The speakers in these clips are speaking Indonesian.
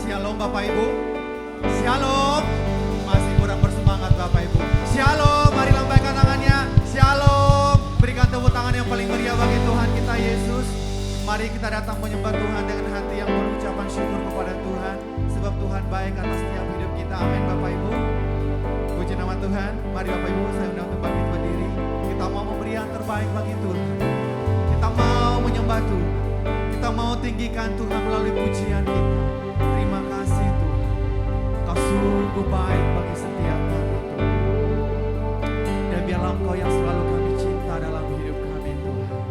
Shalom Bapak Ibu. Shalom. Masih kurang bersemangat Bapak Ibu. Shalom, mari lambaikan tangannya. Shalom. Berikan tepuk tangan yang paling meriah bagi Tuhan kita Yesus. Mari kita datang menyembah Tuhan dengan hati yang berucapan syukur kepada Tuhan. Sebab Tuhan baik atas setiap hidup kita. Amin Bapak Ibu. Puji nama Tuhan. Mari Bapak Ibu, saya undang untuk bangkit berdiri. Kita mau memberi yang terbaik bagi Tuhan. Kita mau menyembah Tuhan. Kita mau tinggikan Tuhan melalui pujian kita. Terima kasih Tuhan. Kau sungguh baik bagi setiap kami Tuhan. Dan biarlah Engkau yang selalu kami cinta dalam hidup kami Tuhan.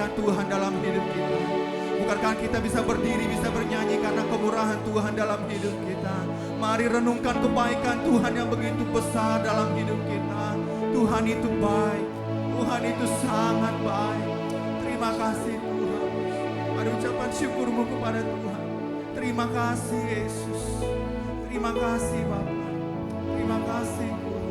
kebaikan Tuhan dalam hidup kita. Bukankah kita bisa berdiri, bisa bernyanyi karena kemurahan Tuhan dalam hidup kita. Mari renungkan kebaikan Tuhan yang begitu besar dalam hidup kita. Tuhan itu baik, Tuhan itu sangat baik. Terima kasih Tuhan. Mari ucapan syukurmu kepada Tuhan. Terima kasih Yesus. Terima kasih Bapa. Terima kasih Tuhan.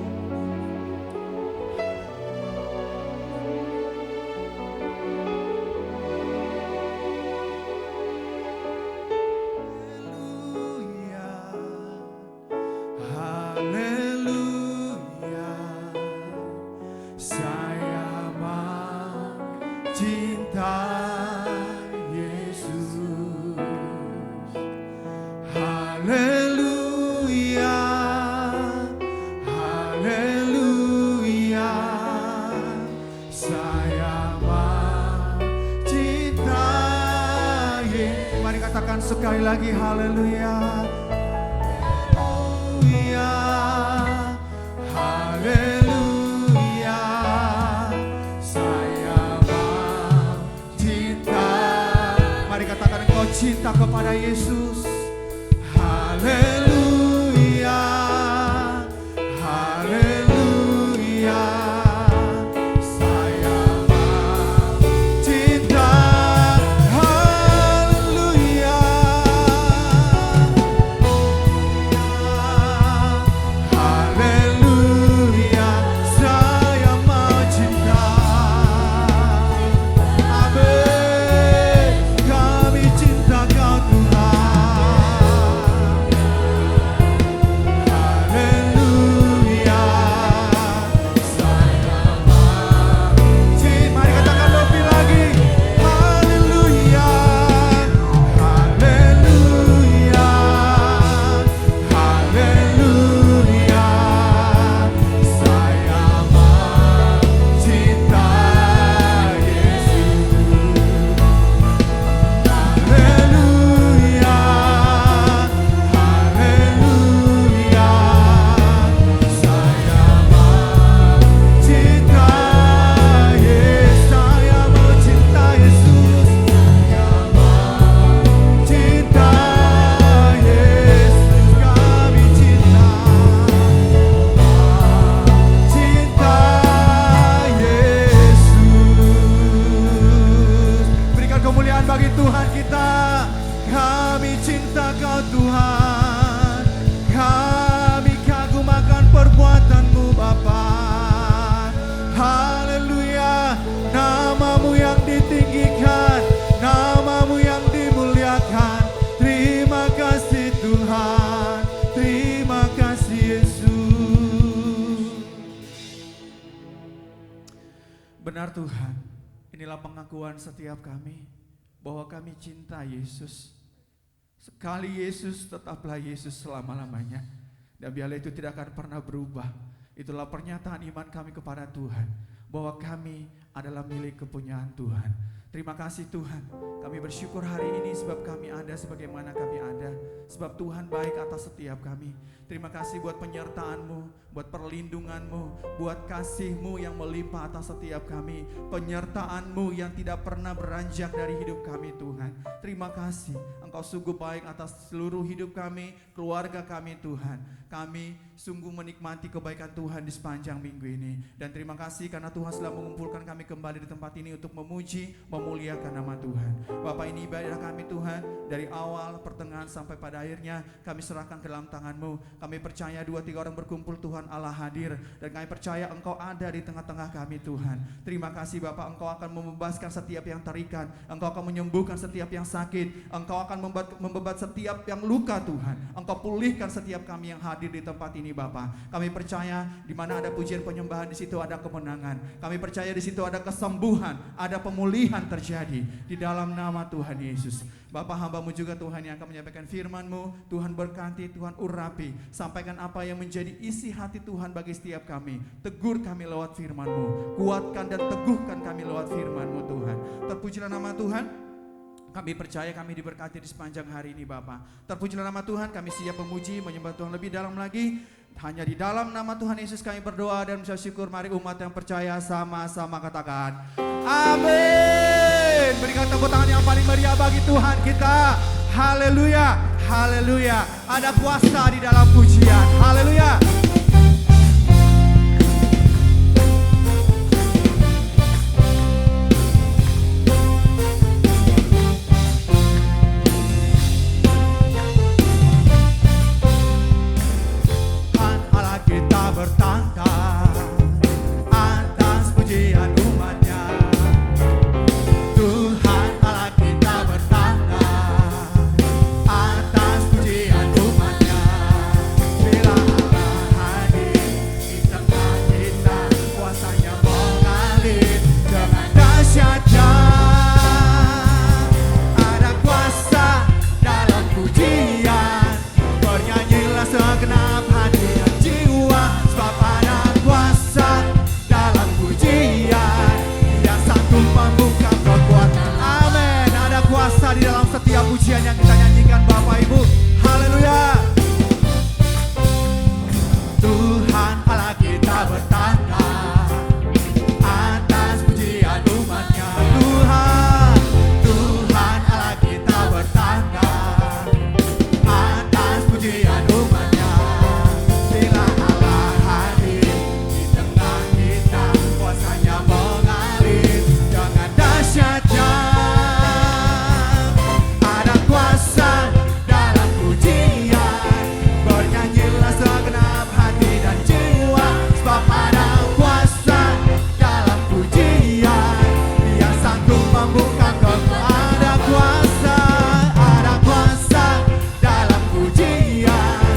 Sekali lagi haleluya, haleluya, haleluya. Saya mau cinta. Mari katakan engkau cinta kepada Yesus. Haleluya, haleluya. Saya mau cinta. Benar Tuhan, inilah pengakuan setiap kami bahwa kami cinta Yesus. Sekali Yesus, tetaplah Yesus selama-lamanya. Dan biarlah itu tidak akan pernah berubah. Itulah pernyataan iman kami kepada Tuhan, bahwa kami adalah milik kepunyaan Tuhan. Terima kasih Tuhan, kami bersyukur hari ini sebab kami ada sebagaimana kami ada. Sebab Tuhan baik atas setiap kami. Terima kasih buat penyertaan-Mu, buat perlindungan-Mu, buat kasih-Mu yang melimpah atas setiap kami. Penyertaan-Mu yang tidak pernah beranjak dari hidup kami Tuhan. Terima kasih, Engkau sungguh baik atas seluruh hidup kami, keluarga kami Tuhan. Kami sungguh menikmati kebaikan Tuhan di sepanjang minggu ini. Dan terima kasih karena Tuhan telah mengumpulkan kami kembali di tempat ini untuk memuji, memuliakan nama Tuhan. Bapak, ini ibadah kami Tuhan, dari awal, pertengahan sampai pada akhirnya kami serahkan ke dalam tangan-Mu. Kami percaya 2-3 orang berkumpul Tuhan Allah hadir. Dan kami percaya Engkau ada di tengah-tengah kami Tuhan. Terima kasih Bapak, Engkau akan membebaskan setiap yang terikat. Engkau akan menyembuhkan setiap yang sakit. Engkau akan membebat setiap yang luka Tuhan. Engkau pulihkan setiap kami yang hadir di tempat ini Bapak. Kami percaya di mana ada pujian penyembahan, di situ ada kemenangan. Kami percaya di situ ada kesembuhan, ada pemulihan terjadi di dalam nama Tuhan Yesus. Bapak, hamba-Mu juga Tuhan yang akan menyampaikan firman-Mu. Tuhan berkati, Tuhan urapi, sampaikan apa yang menjadi isi hati Tuhan bagi setiap kami. Tegur kami lewat firman-Mu, kuatkan dan teguhkan kami lewat firman-Mu Tuhan. Terpujilah nama Tuhan. Kami percaya kami diberkati di sepanjang hari ini Bapak. Terpujilah nama Tuhan, kami siap memuji, menyembah Tuhan lebih dalam lagi. Hanya di dalam nama Tuhan Yesus kami berdoa dan bersyukur. Mari umat yang percaya sama-sama katakan amin. Amin. Berikan tepuk tangan yang paling meriah bagi Tuhan kita. Haleluya, haleluya. Ada kuasa di dalam pujian. Haleluya. Tuhan Allah kita bertanda atas pujian umatnya. Tuhan Allah kita bertanda atas pujian umatnya. Bila Allah hadir di tengah kita, kuasanya mengalir dengan dahsyatnya. Ada kuasa dalam pujian, bernyanyilah segenap hati dan jiwa, sebab ada kuasa dalam pujian, Dia sanggup membuka kekuatan. Amin. Ada kuasa di dalam setiap pujian yang kita nyanyikan Bapak Ibu. Haleluya. Tuhan Allah kita bertanda atas pujian umatnya. Tuhan Allah kita bertanda atas pujian umatnya. Bila Allah hadir di tengah kita, kuasanya mengalir dengan dahsyatnya. Ada kuasa dalam pujian, bernyanyilah segenap hati dan jiwa, sebab ada kuasa dalam pujian, Dia sanggup membuka kekuatan. Ada kuasa dalam pujian,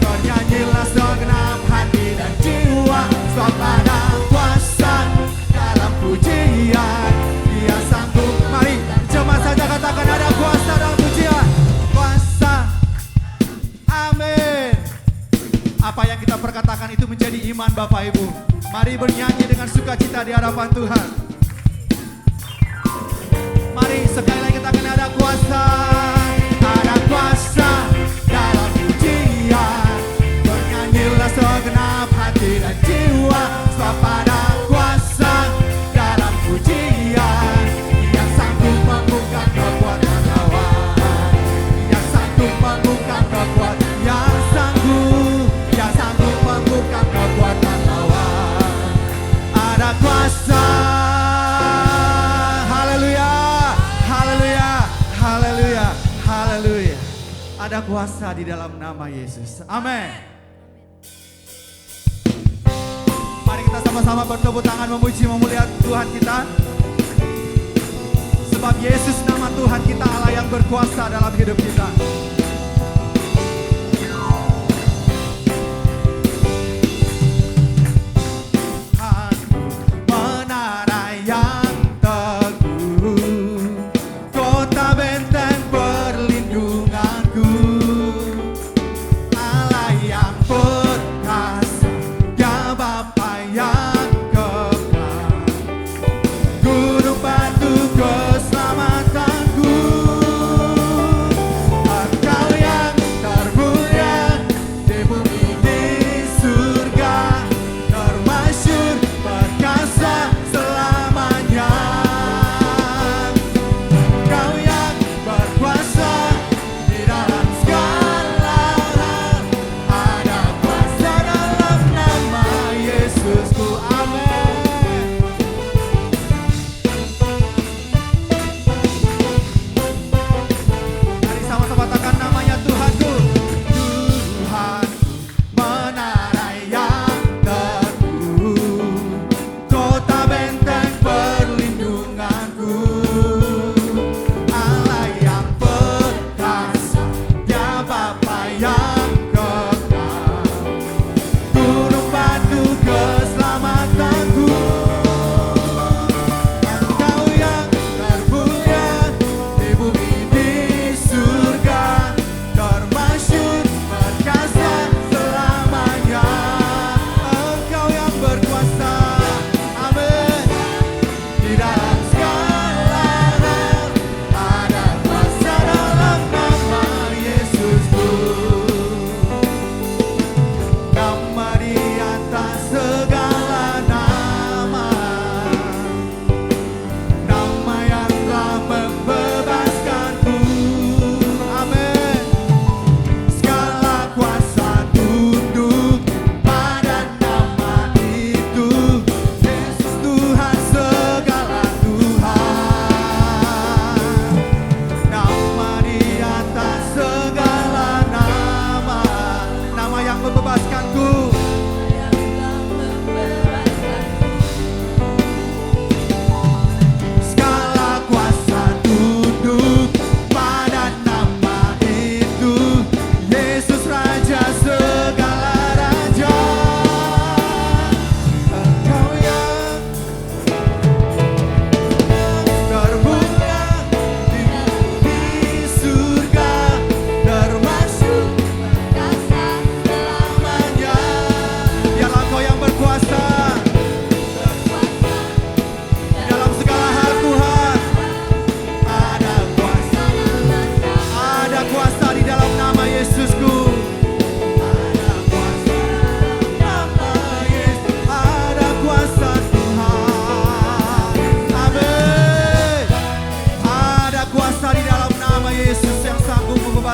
bernyanyilah segenap hati dan jiwa, sebab ada kuasa dalam pujian, Dia sanggup. Mari jemaat saja katakan ada kuasa dalam pujian. Kuasa. Amin. Apa yang kita perkatakan itu menjadi iman Bapak Ibu. Mari bernyanyi dengan sukacita di hadapan Tuhan. Mari sekali lagi katakan ada kuasa. Ada kuasa dalam pujian, bernyanyilah segenap hati dan jiwa, sebab ada kuasa dalam pujian, yang sanggup membuka kekuatan lawan, yang sanggup membuka kekuatan, yang sanggup membuka kekuatan lawan. Ada kuasa. Haleluya, haleluya, haleluya, haleluya. Ada kuasa di dalam nama Yesus. Amin. Mari kita sama-sama bertepuk tangan memuji memuliakan Tuhan kita. Sebab Yesus nama Tuhan kita, Allah yang berkuasa dalam hidup kita. Menara yang teguh, kota benteng perlindunganku, Allah yang perkasa, Ya Bapa yang kekal, gunung batu keselamatanku.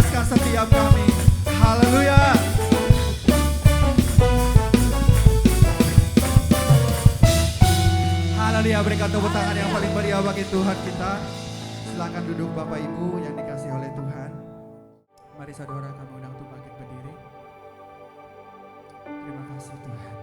membebaskan setiap kami. Haleluya. Haleluya, berikan tepuk tangan yang paling meriah bagi Tuhan kita. Silakan duduk Bapak Ibu yang dikasihi oleh Tuhan. Mari saudara kami undang untuk bangkit berdiri. Terima kasih Tuhan.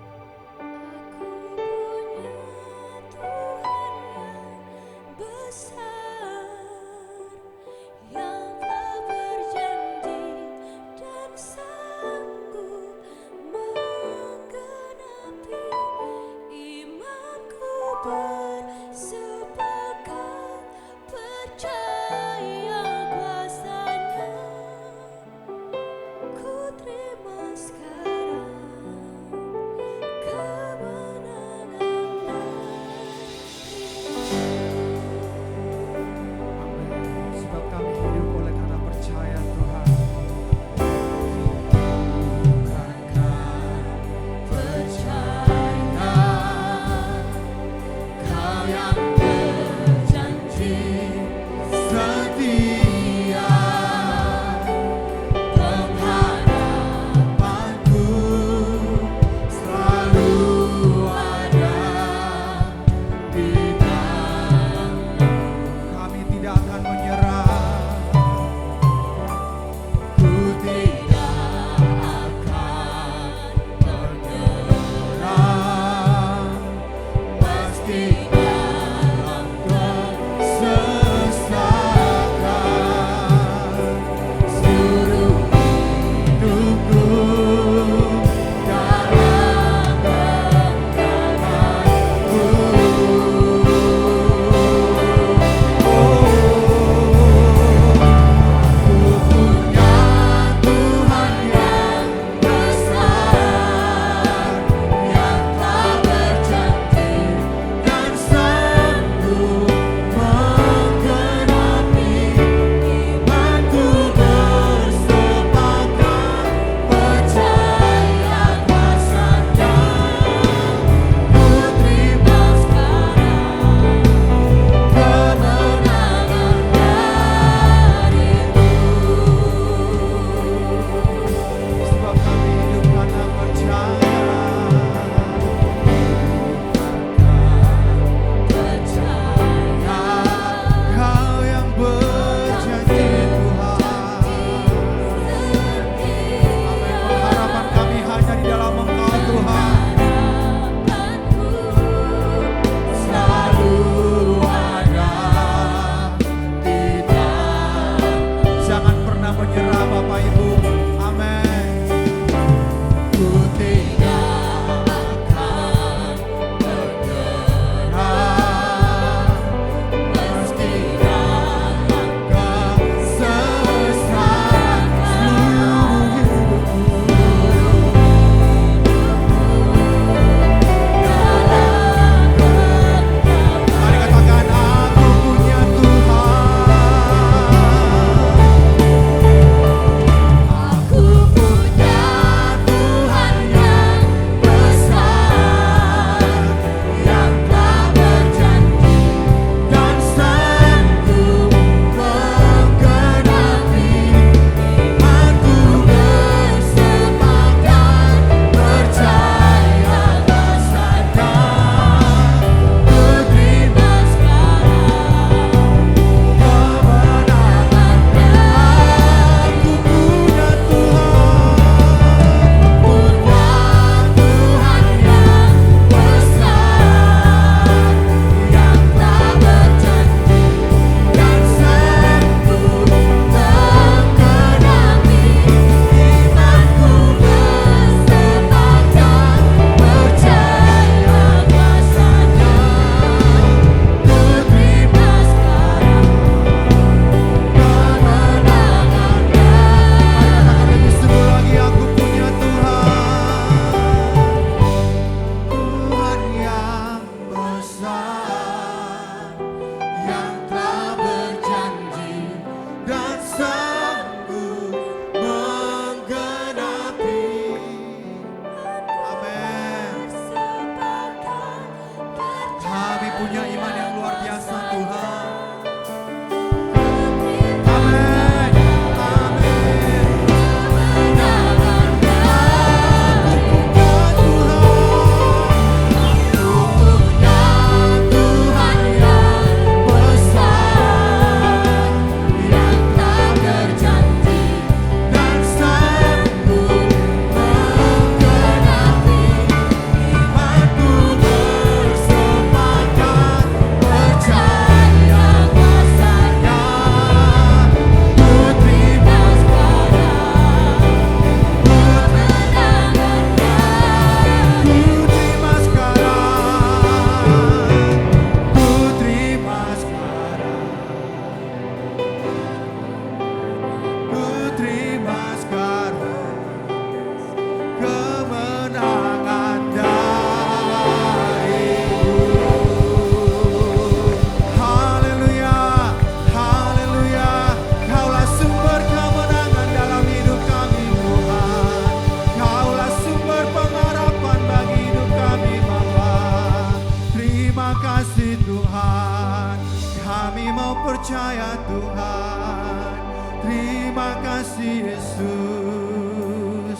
kasih Yesus.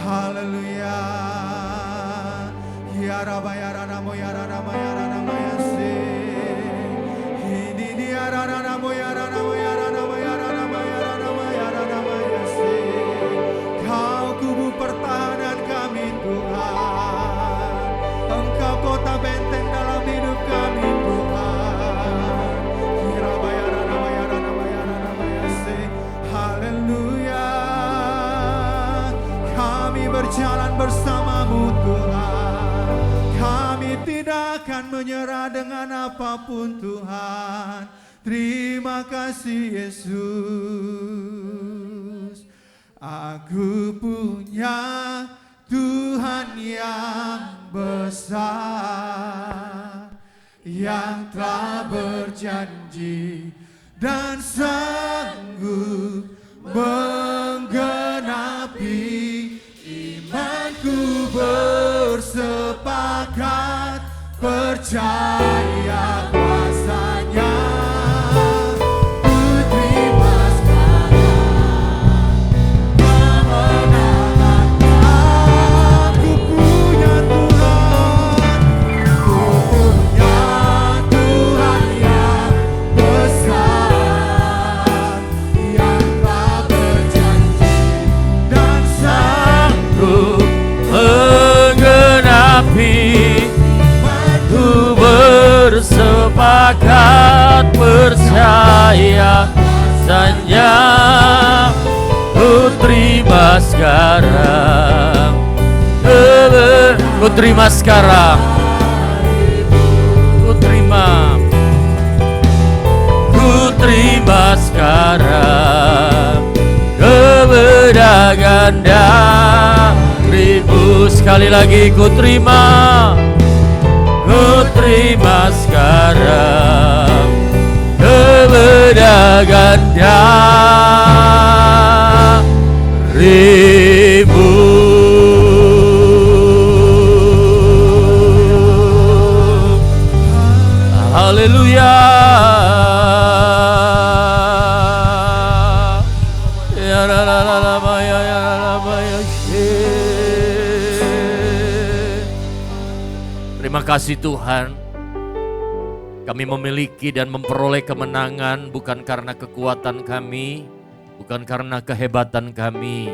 Haleluya. Ya Rabba ya Rama ya Rama ya Rama ya se. Ini dia Rama ya Rama ya Rama ya Rama ya Rama ya Rama ya se. Kau kubu pertahanan kami Tuhan. Engkau kota benteng dalam hidup kami Tuhan. Ya Rabba ya Rama ya Rama ya Rama ya se. Haleluya. Kami berjalan bersamamu Tuhan. Kami tidak akan menyerah dengan apapun Tuhan. Terima kasih Yesus. Aku punya Tuhan yang besar, yang telah berjanji dan sanggup menggenapi. Imanku bersepakat, percaya kuasanya. Ku terima sekarang kemenangan. Aku punya Tuhan, ku punya Tuhan yang besar, yang telah berjanji dan sanggup menggenapi. Ku bersepakat, percaya saja. Ku terima sekarang, ku terima sekarang, ku terima sekarang kemenangan darimu. Sekali lagi ku terima sekarang kemenangan darimu. Haleluya. Ya la la la la ma ya ya la la ma ya. Terima kasih Tuhan, kami memiliki dan memperoleh kemenangan bukan karena kekuatan kami, bukan karena kehebatan kami,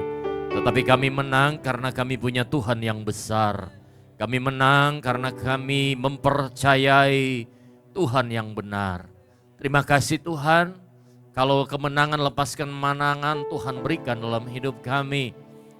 tetapi kami menang karena kami punya Tuhan yang besar. Kami menang karena kami mempercayai Tuhan yang benar. Terima kasih Tuhan, kalau kemenangan lepaskan kemenangan Tuhan berikan dalam hidup kami.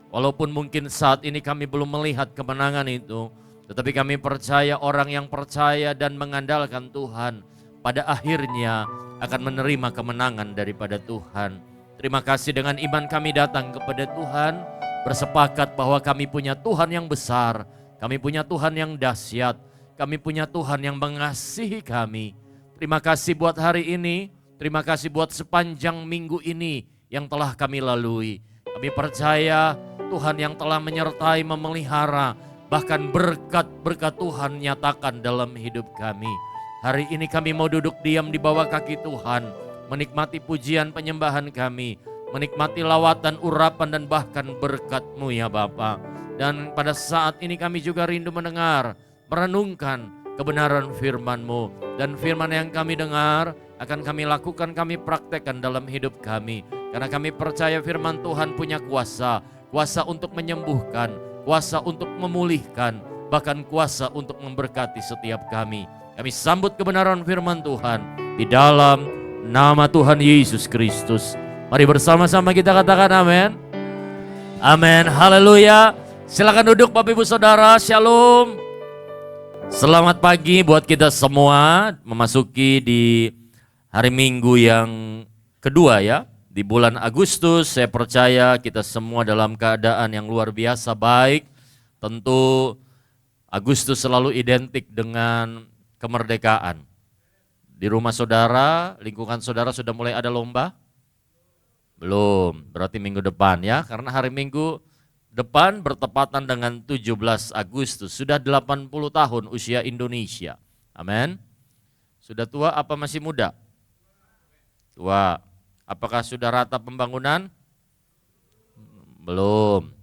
Walaupun mungkin saat ini kami belum melihat kemenangan itu, tetapi kami percaya orang yang percaya dan mengandalkan Tuhan pada akhirnya akan menerima kemenangan daripada Tuhan. Terima kasih, dengan iman kami datang kepada Tuhan, bersepakat bahwa kami punya Tuhan yang besar, kami punya Tuhan yang dahsyat, kami punya Tuhan yang mengasihi kami. Terima kasih buat hari ini, terima kasih buat sepanjang minggu ini yang telah kami lalui. Kami percaya Tuhan yang telah menyertai, memelihara, bahkan berkat-berkat Tuhan nyatakan dalam hidup kami. Hari ini kami mau duduk diam di bawah kaki Tuhan, menikmati pujian penyembahan kami, menikmati lawatan, urapan dan bahkan berkat-Mu ya Bapa. Dan pada saat ini kami juga rindu mendengar, merenungkan kebenaran firman-Mu. Dan firman yang kami dengar akan kami lakukan, kami praktekkan dalam hidup kami. Karena kami percaya firman Tuhan punya kuasa, kuasa untuk menyembuhkan, kuasa untuk memulihkan, bahkan kuasa untuk memberkati setiap kami. Kami sambut kebenaran firman Tuhan di dalam nama Tuhan Yesus Kristus. Mari bersama-sama kita katakan amin. Amin, haleluya. Silakan duduk Bapak Ibu Saudara, shalom. Selamat pagi buat kita semua, memasuki di hari Minggu yang kedua ya. Di bulan Agustus, saya percaya kita semua dalam keadaan yang luar biasa baik. Tentu Agustus selalu identik dengan kemerdekaan. Di rumah saudara, lingkungan saudara sudah mulai ada lomba? Belum, berarti minggu depan ya. Karena hari Minggu depan bertepatan dengan 17 Agustus. Sudah 80 tahun usia Indonesia. Amin. Sudah tua apa masih muda? Tua. Apakah sudah rata pembangunan? Belum.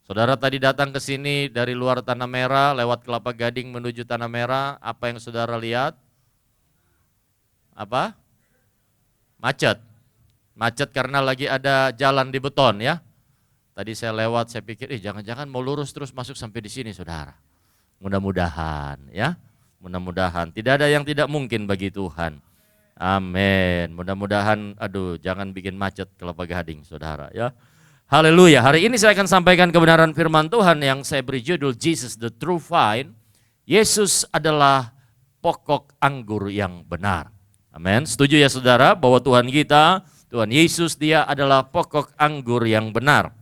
Saudara tadi datang ke sini dari luar Tanah Merah, lewat Kelapa Gading menuju Tanah Merah, apa yang saudara lihat? Apa? Macet. Macet karena lagi ada jalan di beton ya. Tadi saya lewat, saya pikir, jangan-jangan mau lurus terus masuk sampai di sini saudara. Mudah-mudahan ya, mudah-mudahan. Tidak ada yang tidak mungkin bagi Tuhan. Amin. Mudah-mudahan, jangan bikin macet Kelapa Gading saudara ya. Haleluya. Hari ini saya akan sampaikan kebenaran firman Tuhan yang saya beri judul Jesus the True Vine. Yesus adalah pokok anggur yang benar. Amin. Setuju ya saudara bahwa Tuhan kita, Tuhan Yesus, dia adalah pokok anggur yang benar.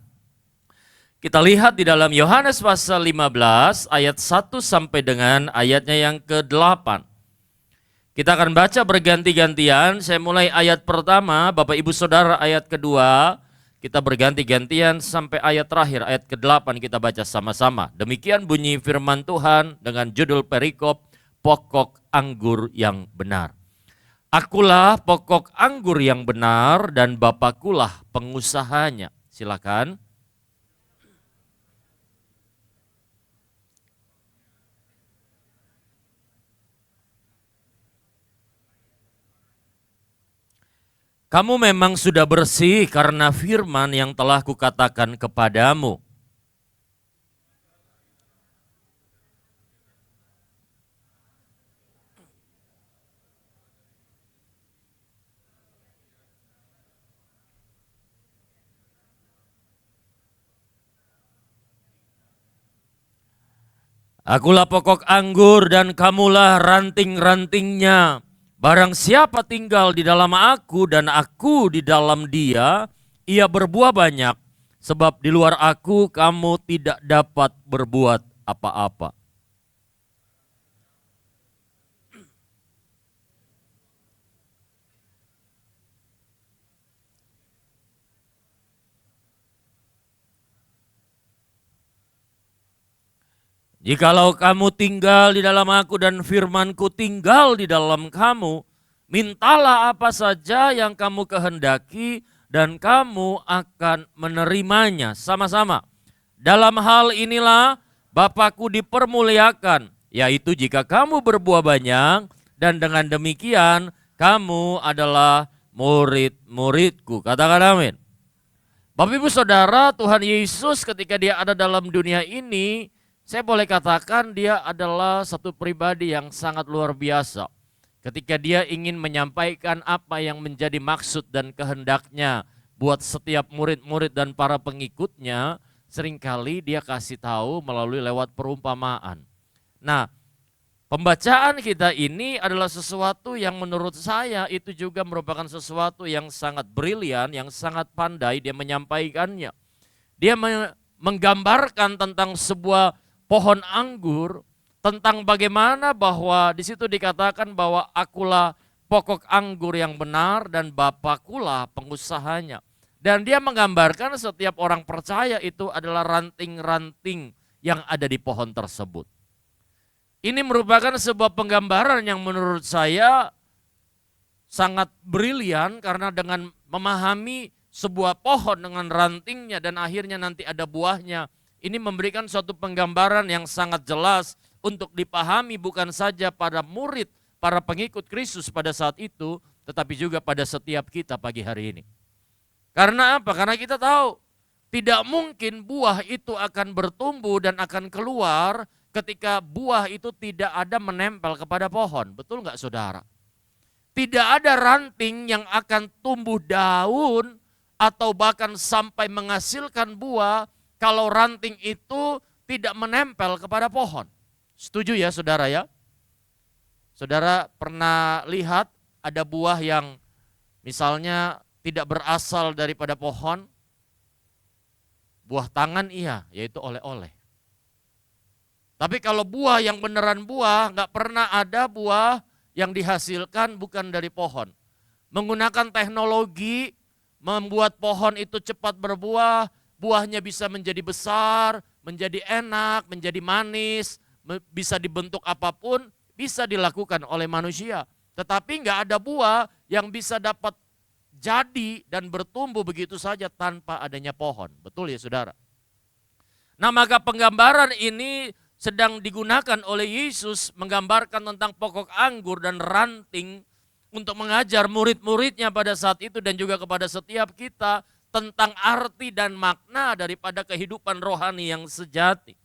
Kita lihat di dalam Yohanes pasal 15 ayat 1 sampai dengan ayatnya yang ke-8. Kita akan baca berganti-gantian. Saya mulai ayat pertama, Bapak Ibu Saudara ayat kedua. Kita berganti-gantian sampai ayat terakhir, ayat ke-8 kita baca sama-sama. Demikian bunyi firman Tuhan dengan judul perikop, pokok anggur yang benar. Akulah pokok anggur yang benar dan Bapakulah pengusahanya. Silakan. Kamu memang sudah bersih karena firman yang telah kukatakan kepadamu. Akulah pokok anggur dan kamulah ranting-rantingnya. Barang siapa tinggal di dalam aku dan aku di dalam dia, ia berbuah banyak. Sebab di luar aku kamu tidak dapat berbuat apa-apa. Jikalau kamu tinggal di dalam aku dan firmanku tinggal di dalam kamu, mintalah apa saja yang kamu kehendaki dan kamu akan menerimanya sama-sama. Dalam hal inilah Bapakku dipermuliakan, yaitu jika kamu berbuah banyak dan dengan demikian kamu adalah murid-muridku. Katakan amin. Bapak Ibu Saudara, Tuhan Yesus ketika dia ada dalam dunia ini, saya boleh katakan dia adalah satu pribadi yang sangat luar biasa. Ketika dia ingin menyampaikan apa yang menjadi maksud dan kehendaknya buat setiap murid-murid dan para pengikutnya, seringkali dia kasih tahu melalui lewat perumpamaan. Nah, pembacaan kita ini adalah sesuatu yang menurut saya itu juga merupakan sesuatu yang sangat brilian, yang sangat pandai dia menyampaikannya. Dia menggambarkan tentang sebuah pohon anggur, tentang bagaimana bahwa di situ dikatakan bahwa akulah pokok anggur yang benar dan Bapakulah pengusahanya. Dan dia menggambarkan setiap orang percaya itu adalah ranting-ranting yang ada di pohon tersebut. Ini merupakan sebuah penggambaran yang menurut saya sangat brilian karena dengan memahami sebuah pohon dengan rantingnya dan akhirnya nanti ada buahnya. Ini memberikan suatu penggambaran yang sangat jelas untuk dipahami bukan saja pada murid, para pengikut Kristus pada saat itu, tetapi juga pada setiap kita pagi hari ini. Karena apa? Karena kita tahu tidak mungkin buah itu akan bertumbuh dan akan keluar ketika buah itu tidak ada menempel kepada pohon. Betul nggak saudara? Tidak ada ranting yang akan tumbuh daun atau bahkan sampai menghasilkan buah kalau ranting itu tidak menempel kepada pohon. Setuju ya saudara ya? Saudara pernah lihat ada buah yang misalnya tidak berasal daripada pohon? Buah tangan iya, yaitu oleh-oleh. Tapi kalau buah yang beneran buah, nggak pernah ada buah yang dihasilkan bukan dari pohon. Menggunakan teknologi, membuat pohon itu cepat berbuah, buahnya bisa menjadi besar, menjadi enak, menjadi manis, bisa dibentuk apapun, bisa dilakukan oleh manusia. Tetapi nggak ada buah yang bisa dapat jadi dan bertumbuh begitu saja tanpa adanya pohon. Betul ya saudara? Nah maka penggambaran ini sedang digunakan oleh Yesus menggambarkan tentang pokok anggur dan ranting untuk mengajar murid-muridnya pada saat itu dan juga kepada setiap kita tentang arti dan makna daripada kehidupan rohani yang sejati.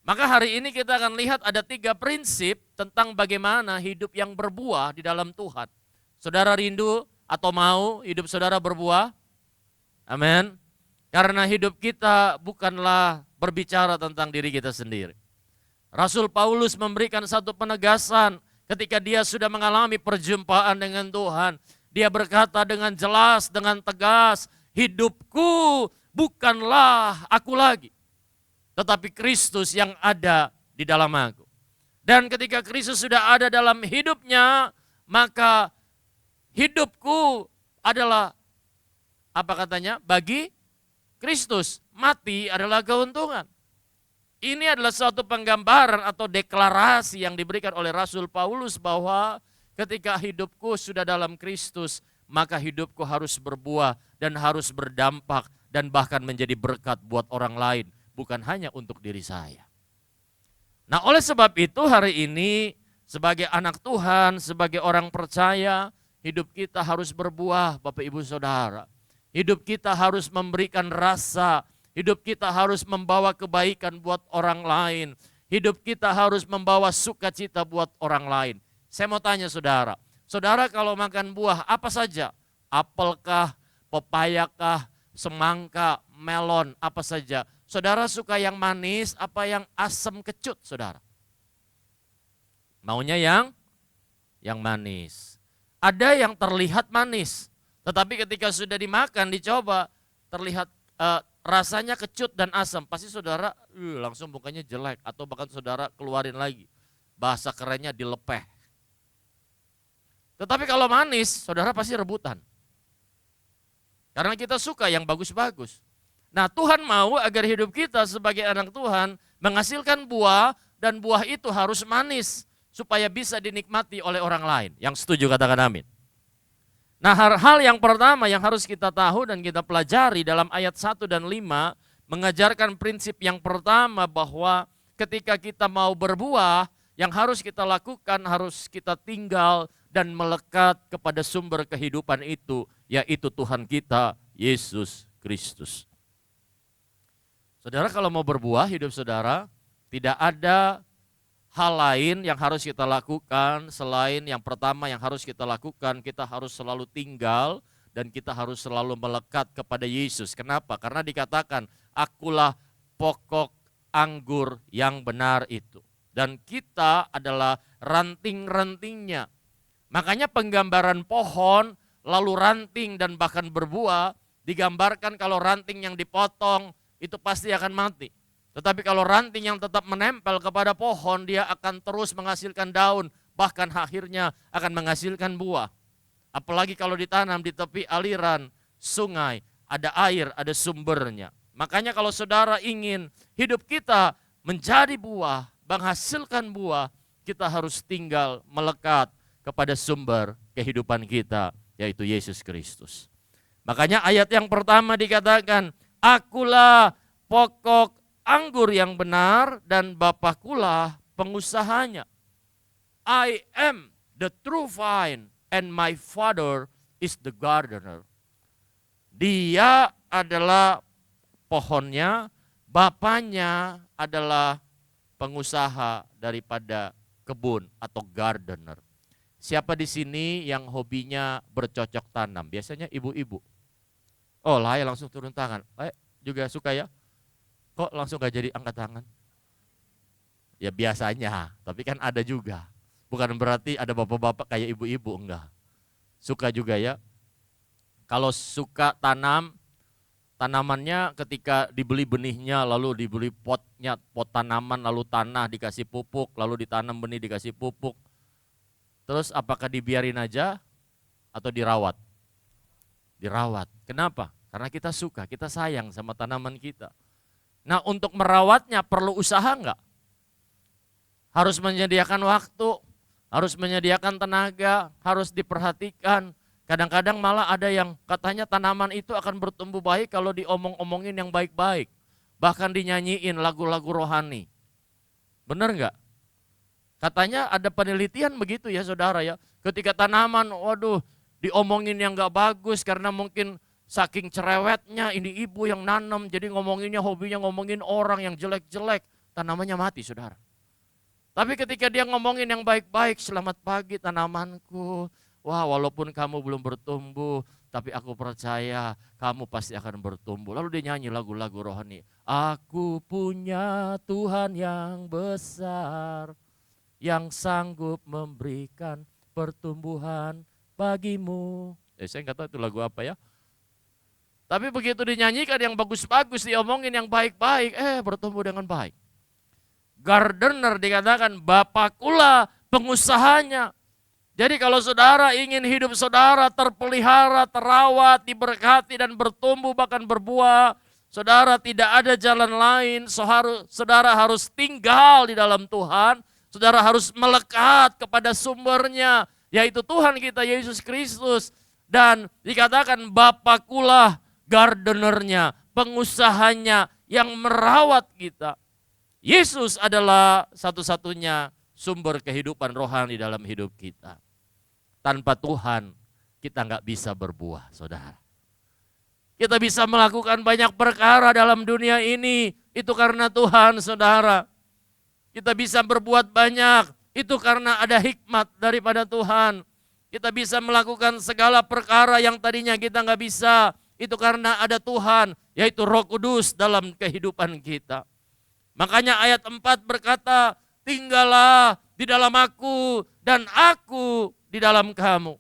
Maka hari ini kita akan lihat ada 3 prinsip tentang bagaimana hidup yang berbuah di dalam Tuhan. Saudara rindu atau mau hidup saudara berbuah? Amin. Karena hidup kita bukanlah berbicara tentang diri kita sendiri. Rasul Paulus memberikan satu penegasan ketika dia sudah mengalami perjumpaan dengan Tuhan. Dia berkata dengan jelas, dengan tegas, hidupku bukanlah aku lagi, tetapi Kristus yang ada di dalam aku. Dan ketika Kristus sudah ada dalam hidupnya, maka hidupku adalah, apa katanya, bagi Kristus. Mati adalah keuntungan. Ini adalah suatu penggambaran atau deklarasi yang diberikan oleh Rasul Paulus bahwa ketika hidupku sudah dalam Kristus, maka hidupku harus berbuah dan harus berdampak dan bahkan menjadi berkat buat orang lain, bukan hanya untuk diri saya. Nah, oleh sebab itu hari ini sebagai anak Tuhan, sebagai orang percaya, hidup kita harus berbuah, Bapak Ibu Saudara. Hidup kita harus memberikan rasa, hidup kita harus membawa kebaikan buat orang lain. Hidup kita harus membawa sukacita buat orang lain. Saya mau tanya saudara, saudara kalau makan buah apa saja? Apelkah, pepayakah, semangka, melon, apa saja? Saudara suka yang manis apa yang asam kecut saudara? Maunya yang manis. Ada yang terlihat manis, tetapi ketika sudah dimakan, dicoba, terlihat rasanya kecut dan asam. Pasti saudara langsung mukanya jelek atau bahkan saudara keluarin lagi. Bahasa kerennya dilepeh. Tetapi kalau manis, saudara pasti rebutan. Karena kita suka yang bagus-bagus. Nah Tuhan mau agar hidup kita sebagai anak Tuhan menghasilkan buah dan buah itu harus manis. Supaya bisa dinikmati oleh orang lain. Yang setuju katakan amin. Nah hal yang pertama yang harus kita tahu dan kita pelajari dalam ayat 1 dan 5 mengajarkan prinsip yang pertama bahwa ketika kita mau berbuah yang harus kita lakukan harus kita tinggal dan melekat kepada sumber kehidupan itu yaitu Tuhan kita Yesus Kristus. Saudara kalau mau berbuah hidup saudara tidak ada hal lain yang harus kita lakukan selain yang pertama yang harus kita lakukan, kita harus selalu tinggal dan kita harus selalu melekat kepada Yesus. Kenapa? Karena dikatakan, akulah pokok anggur yang benar itu. Dan kita adalah ranting-rantingnya. Makanya penggambaran pohon, lalu ranting dan bahkan berbuah, digambarkan kalau ranting yang dipotong itu pasti akan mati. Tetapi kalau ranting yang tetap menempel kepada pohon, dia akan terus menghasilkan daun, bahkan akhirnya akan menghasilkan buah. Apalagi kalau ditanam di tepi aliran sungai, ada air, ada sumbernya. Makanya kalau saudara ingin hidup kita menjadi buah, menghasilkan buah, kita harus tinggal melekat kepada sumber kehidupan kita, yaitu Yesus Kristus. Makanya ayat yang pertama dikatakan, akulah pokok anggur yang benar dan Bapakulah pengusahanya. I am the true vine and my Father is the gardener. Dia adalah pohonnya, Bapaknya adalah pengusaha daripada kebun atau gardener. Siapa di sini yang hobinya bercocok tanam? Biasanya ibu-ibu. Oh lah ya langsung turun tangan. Juga suka ya? Kok langsung gak jadi angkat tangan? Ya biasanya, tapi kan ada juga. Bukan berarti ada bapak-bapak kayak ibu-ibu, enggak. Suka juga ya. Kalau suka tanamannya ketika dibeli benihnya, lalu dibeli potnya, pot tanaman, lalu tanah dikasih pupuk, lalu ditanam benih dikasih pupuk. Terus apakah dibiarin aja atau dirawat? Dirawat. Kenapa? Karena kita suka, kita sayang sama tanaman kita. Nah untuk merawatnya perlu usaha enggak? Harus menyediakan waktu, harus menyediakan tenaga, harus diperhatikan. Kadang-kadang malah ada yang katanya tanaman itu akan bertumbuh baik kalau diomong-omongin yang baik-baik. Bahkan dinyanyiin lagu-lagu rohani. Benar nggak? Katanya ada penelitian begitu ya saudara ya. Ketika tanaman, waduh, diomongin yang nggak bagus karena mungkin saking cerewetnya ini ibu yang nanam. Jadi ngomonginnya, hobinya ngomongin orang yang jelek-jelek. Tanamannya mati saudara. Tapi ketika dia ngomongin yang baik-baik, selamat pagi tanamanku. Wah, walaupun kamu belum bertumbuh, tapi aku percaya kamu pasti akan bertumbuh. Lalu dia nyanyi lagu-lagu rohani. Aku punya Tuhan yang besar, yang sanggup memberikan pertumbuhan bagimu. Saya nggak tahu itu lagu apa ya. Tapi begitu dinyanyikan yang bagus-bagus, diomongin yang baik-baik, bertumbuh dengan baik. Gardener dikatakan bapakulah pengusahanya. Jadi kalau saudara ingin hidup saudara terpelihara, terawat, diberkati dan bertumbuh bahkan berbuah, saudara tidak ada jalan lain, saudara harus tinggal di dalam Tuhan, saudara harus melekat kepada sumbernya, yaitu Tuhan kita Yesus Kristus. Dan dikatakan bapakulah gardenernya, pengusahanya yang merawat kita. Yesus adalah satu-satunya sumber kehidupan rohani dalam hidup kita. Tanpa Tuhan kita nggak bisa berbuah, saudara. Kita bisa melakukan banyak perkara dalam dunia ini, itu karena Tuhan, saudara. Kita bisa berbuat banyak, itu karena ada hikmat daripada Tuhan. Kita bisa melakukan segala perkara yang tadinya kita nggak bisa, itu karena ada Tuhan, yaitu Roh Kudus dalam kehidupan kita. Makanya ayat 4 berkata, tinggallah di dalam aku dan aku di dalam kamu.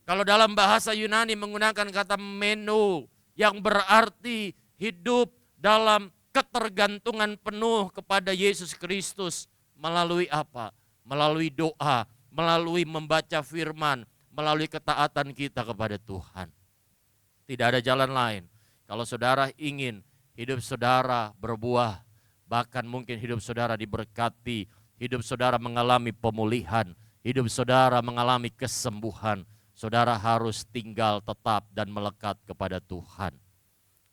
Kalau dalam bahasa Yunani menggunakan kata meno yang berarti hidup dalam ketergantungan penuh kepada Yesus Kristus. Melalui apa? Melalui doa, melalui membaca firman, melalui ketaatan kita kepada Tuhan. Tidak ada jalan lain. Kalau saudara ingin hidup saudara berbuah, bahkan mungkin hidup saudara diberkati, hidup saudara mengalami pemulihan, hidup saudara mengalami kesembuhan, saudara harus tinggal tetap dan melekat kepada Tuhan.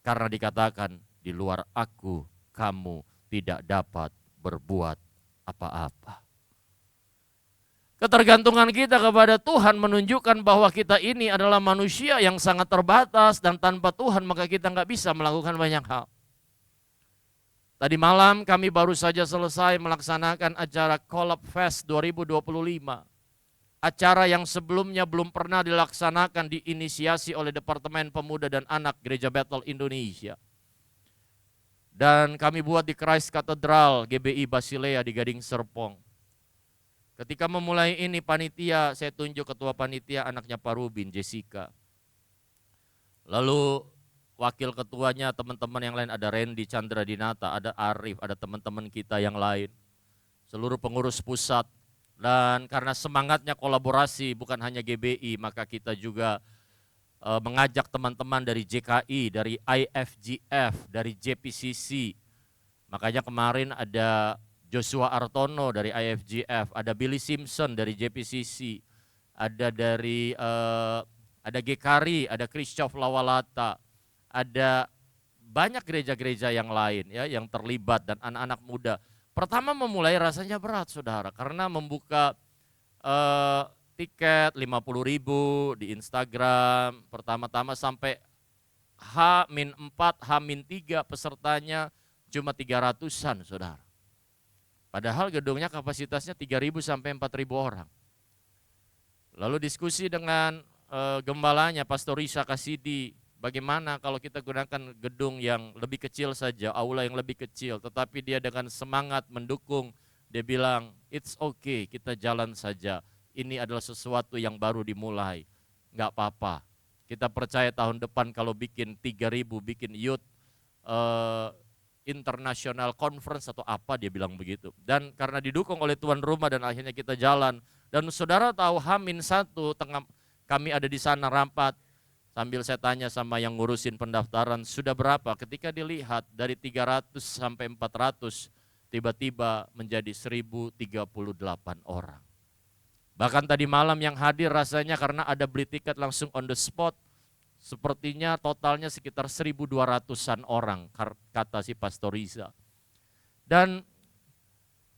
Karena dikatakan, di luar aku, kamu tidak dapat berbuat apa-apa. Ketergantungan kita kepada Tuhan menunjukkan bahwa kita ini adalah manusia yang sangat terbatas dan tanpa Tuhan maka kita nggak bisa melakukan banyak hal. Tadi malam kami baru saja selesai melaksanakan acara Collab Fest 2025. Acara yang sebelumnya belum pernah dilaksanakan diinisiasi oleh Departemen Pemuda dan Anak Gereja Bethel Indonesia. Dan kami buat di Christ Cathedral GBI Basilea di Gading Serpong. Ketika memulai ini panitia, saya tunjuk ketua panitia anaknya Pak Rubin, Jessica. Lalu wakil ketuanya teman-teman yang lain, ada Randy Chandra Dinata, ada Arif, ada teman-teman kita yang lain. Seluruh pengurus pusat. Dan karena semangatnya kolaborasi bukan hanya GBI, maka kita juga mengajak teman-teman dari JKI, dari IFGF, dari JPCC. Makanya kemarin ada Joshua Artono dari IFGF, ada Billy Simpson dari JPCC, ada dari ada Gekari, ada Christoph Lawalata, ada banyak gereja-gereja yang lain ya yang terlibat dan anak-anak muda. Pertama memulai rasanya berat saudara karena membuka tiket 50.000 di Instagram pertama-tama sampai H-4, H-3 pesertanya cuma 300-an saudara. Padahal gedungnya kapasitasnya 3.000 sampai 4.000 orang. Lalu diskusi dengan gembalanya Pastor Risa Kasidi, bagaimana kalau kita gunakan gedung yang lebih kecil saja, aula yang lebih kecil, tetapi dia dengan semangat mendukung, dia bilang, it's okay, kita jalan saja. Ini adalah sesuatu yang baru dimulai, nggak apa-apa. Kita percaya tahun depan kalau bikin 3.000, bikin youth international conference atau apa, dia bilang begitu. Dan karena didukung oleh tuan rumah dan akhirnya kita jalan. Dan saudara tahu H-1 tengah kami ada di sana rapat. Sambil saya tanya sama yang ngurusin pendaftaran, sudah berapa? Ketika dilihat dari 300 sampai 400, tiba-tiba menjadi 1.038 orang. Bahkan tadi malam yang hadir rasanya karena ada beli tiket langsung on the spot, sepertinya totalnya sekitar 1.200-an orang, kata si Pastor Riza. Dan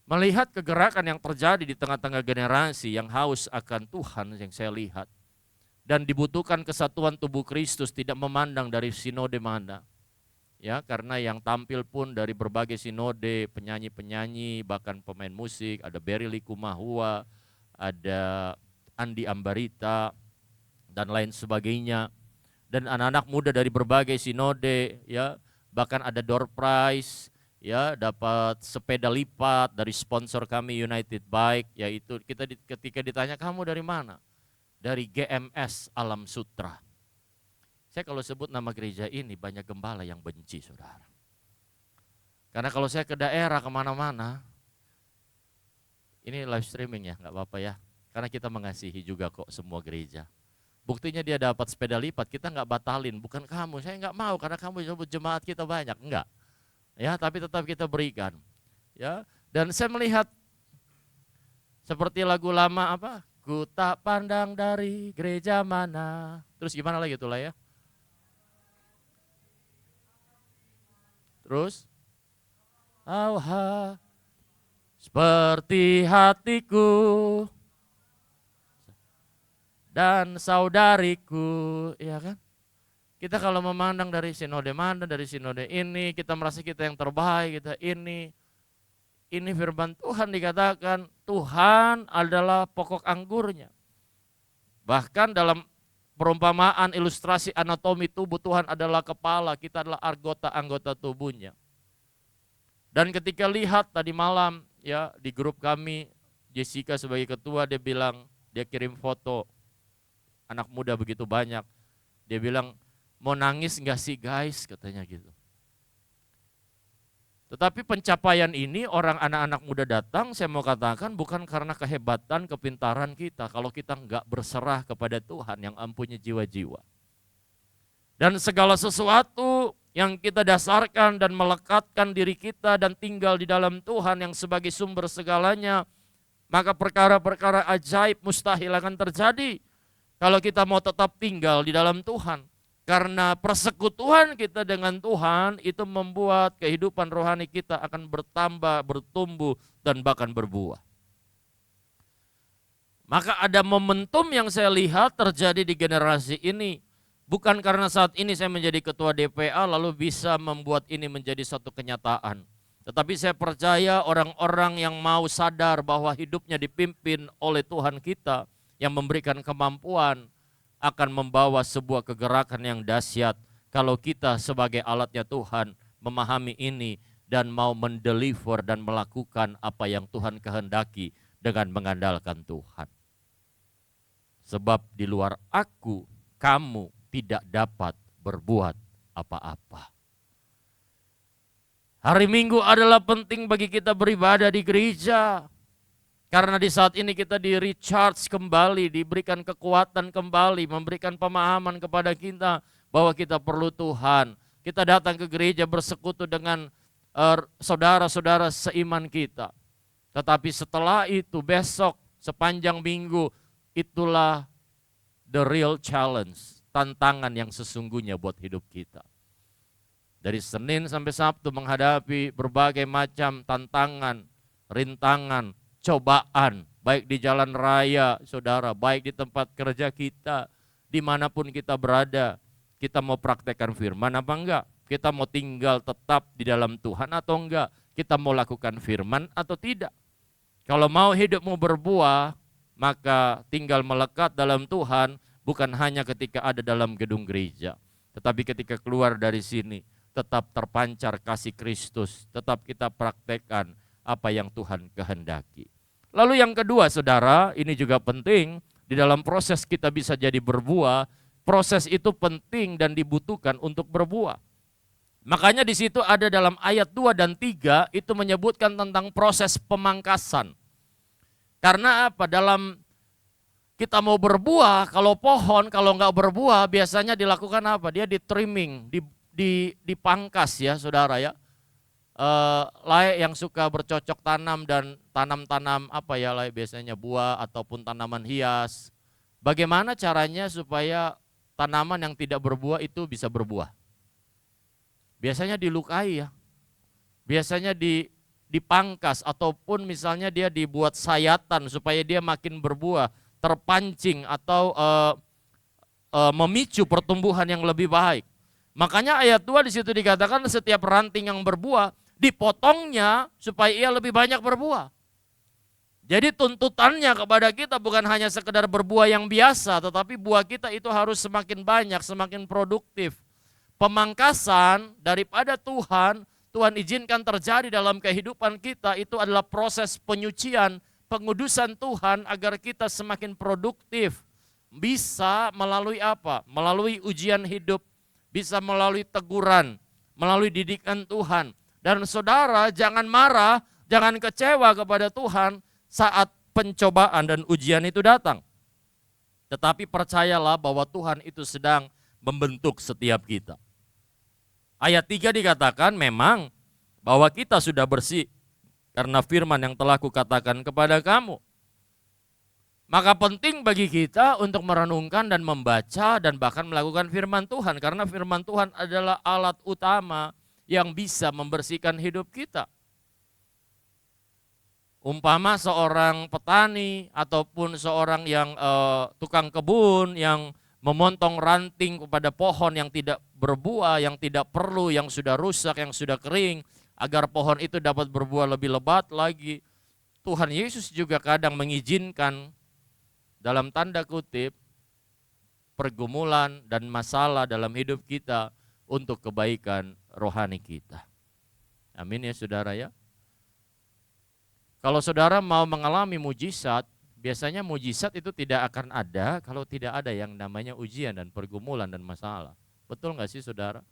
melihat kegerakan yang terjadi di tengah-tengah generasi yang haus akan Tuhan yang saya lihat. Dan dibutuhkan kesatuan tubuh Kristus, tidak memandang dari sinode mana. Ya, karena yang tampil pun dari berbagai sinode, penyanyi-penyanyi, bahkan pemain musik, ada Berry Likumahua, ada Andi Ambarita, dan lain sebagainya. Dan anak-anak muda dari berbagai sinode, ya, bahkan ada door prize, ya, dapat sepeda lipat dari sponsor kami United Bike, yaitu ketika ditanya kamu dari mana? Dari GMS Alam Sutra. Saya kalau sebut nama gereja ini banyak gembala yang benci, saudara. Karena kalau saya ke daerah kemana-mana, ini live streaming ya, nggak apa-apa ya. Karena kita mengasihi juga kok semua gereja. Buktinya dia dapat sepeda lipat, kita nggak batalin. Bukan kamu, saya nggak mau karena kamu sebut jemaat kita banyak, enggak. Ya, tapi tetap kita berikan. Ya, dan saya melihat seperti lagu lama apa? Ku tak pandang dari gereja mana. Terus gimana lagi itulah ya? Terus, seperti hatiku dan saudariku, ya kan? Kita kalau memandang dari sinode mana, dari sinode ini, kita merasa kita yang terbaik, kita ini firman Tuhan dikatakan Tuhan adalah pokok anggurnya. Bahkan dalam perumpamaan ilustrasi anatomi tubuh, Tuhan adalah kepala, kita adalah anggota tubuhnya. Dan ketika lihat tadi malam ya di grup kami, Jessica sebagai ketua dia bilang, dia kirim foto anak muda begitu banyak. Dia bilang, mau nangis enggak sih guys, katanya gitu. Tetapi pencapaian ini orang anak-anak muda datang, saya mau katakan bukan karena kehebatan, kepintaran kita. Kalau kita enggak berserah kepada Tuhan yang mempunyai jiwa-jiwa. Dan segala sesuatu yang kita dasarkan dan melekatkan diri kita dan tinggal di dalam Tuhan yang sebagai sumber segalanya, maka perkara-perkara ajaib mustahil akan terjadi kalau kita mau tetap tinggal di dalam Tuhan. Karena persekutuan kita dengan Tuhan itu membuat kehidupan rohani kita akan bertambah, bertumbuh, dan bahkan berbuah. Maka ada momentum yang saya lihat terjadi di generasi ini. Bukan karena saat ini saya menjadi ketua DPA lalu bisa membuat ini menjadi satu kenyataan. Tetapi saya percaya orang-orang yang mau sadar bahwa hidupnya dipimpin oleh Tuhan kita yang memberikan kemampuan, akan membawa sebuah kegerakan yang dahsyat kalau kita sebagai alatnya Tuhan memahami ini dan mau mendeliver dan melakukan apa yang Tuhan kehendaki dengan mengandalkan Tuhan. Sebab di luar aku, kamu tidak dapat berbuat apa-apa. Hari Minggu adalah penting bagi kita beribadah di gereja. Karena di saat ini kita di recharge kembali, diberikan kekuatan kembali, memberikan pemahaman kepada kita bahwa kita perlu Tuhan. Kita datang ke gereja bersekutu dengan saudara-saudara seiman kita. Tetapi setelah itu besok sepanjang minggu itulah the real challenge, tantangan yang sesungguhnya buat hidup kita. Dari Senin sampai Sabtu menghadapi berbagai macam tantangan, rintangan, cobaan, baik di jalan raya, saudara, baik di tempat kerja kita, dimanapun kita berada, kita mau praktekkan firman apa enggak? Kita mau tinggal tetap di dalam Tuhan atau enggak? Kita mau lakukan firman atau tidak? Kalau mau hidupmu berbuah, maka tinggal melekat dalam Tuhan, bukan hanya ketika ada dalam gedung gereja, tetapi ketika keluar dari sini, tetap terpancar kasih Kristus, tetap kita praktekkan apa yang Tuhan kehendaki. Lalu yang kedua saudara, ini juga penting, di dalam proses kita bisa jadi berbuah, proses itu penting dan dibutuhkan untuk berbuah. Makanya di situ ada dalam ayat 2 dan 3 itu menyebutkan tentang proses pemangkasan. Karena apa? Dalam kita mau berbuah, kalau pohon kalau nggak berbuah biasanya dilakukan apa? Dia di trimming, dipangkas ya saudara ya. Layak yang suka bercocok tanam dan tanam-tanam biasanya buah ataupun tanaman hias. Bagaimana caranya supaya tanaman yang tidak berbuah itu bisa berbuah? Biasanya dilukai ya. Biasanya dipangkas ataupun misalnya dia dibuat sayatan supaya dia makin berbuah, terpancing atau memicu pertumbuhan yang lebih baik. Makanya ayat 2 di situ dikatakan setiap ranting yang berbuah dipotongnya supaya ia lebih banyak berbuah. Jadi tuntutannya kepada kita bukan hanya sekedar berbuah yang biasa, tetapi buah kita itu harus semakin banyak, semakin produktif. Pemangkasan daripada Tuhan izinkan terjadi dalam kehidupan kita itu adalah proses penyucian, pengudusan Tuhan agar kita semakin produktif. Bisa melalui apa? Melalui ujian hidup, bisa melalui teguran, melalui didikan Tuhan. Dan saudara jangan marah, jangan kecewa kepada Tuhan saat pencobaan dan ujian itu datang. Tetapi percayalah bahwa Tuhan itu sedang membentuk setiap kita. Ayat 3 dikatakan memang bahwa kita sudah bersih karena firman yang telah kukatakan kepada kamu. Maka penting bagi kita untuk merenungkan dan membaca dan bahkan melakukan firman Tuhan. Karena firman Tuhan adalah alat utama yang bisa membersihkan hidup kita. Umpama seorang petani ataupun seorang yang tukang kebun yang memontong ranting kepada pohon yang tidak berbuah, yang tidak perlu, yang sudah rusak, yang sudah kering, agar pohon itu dapat berbuah lebih lebat lagi. Tuhan Yesus juga kadang mengizinkan dalam tanda kutip pergumulan dan masalah dalam hidup kita untuk kebaikan rohani kita. Amin ya saudara ya. Kalau saudara mau mengalami mujizat, biasanya mujizat itu tidak akan ada kalau tidak ada yang namanya ujian dan pergumulan dan masalah. Betul nggak sih saudara?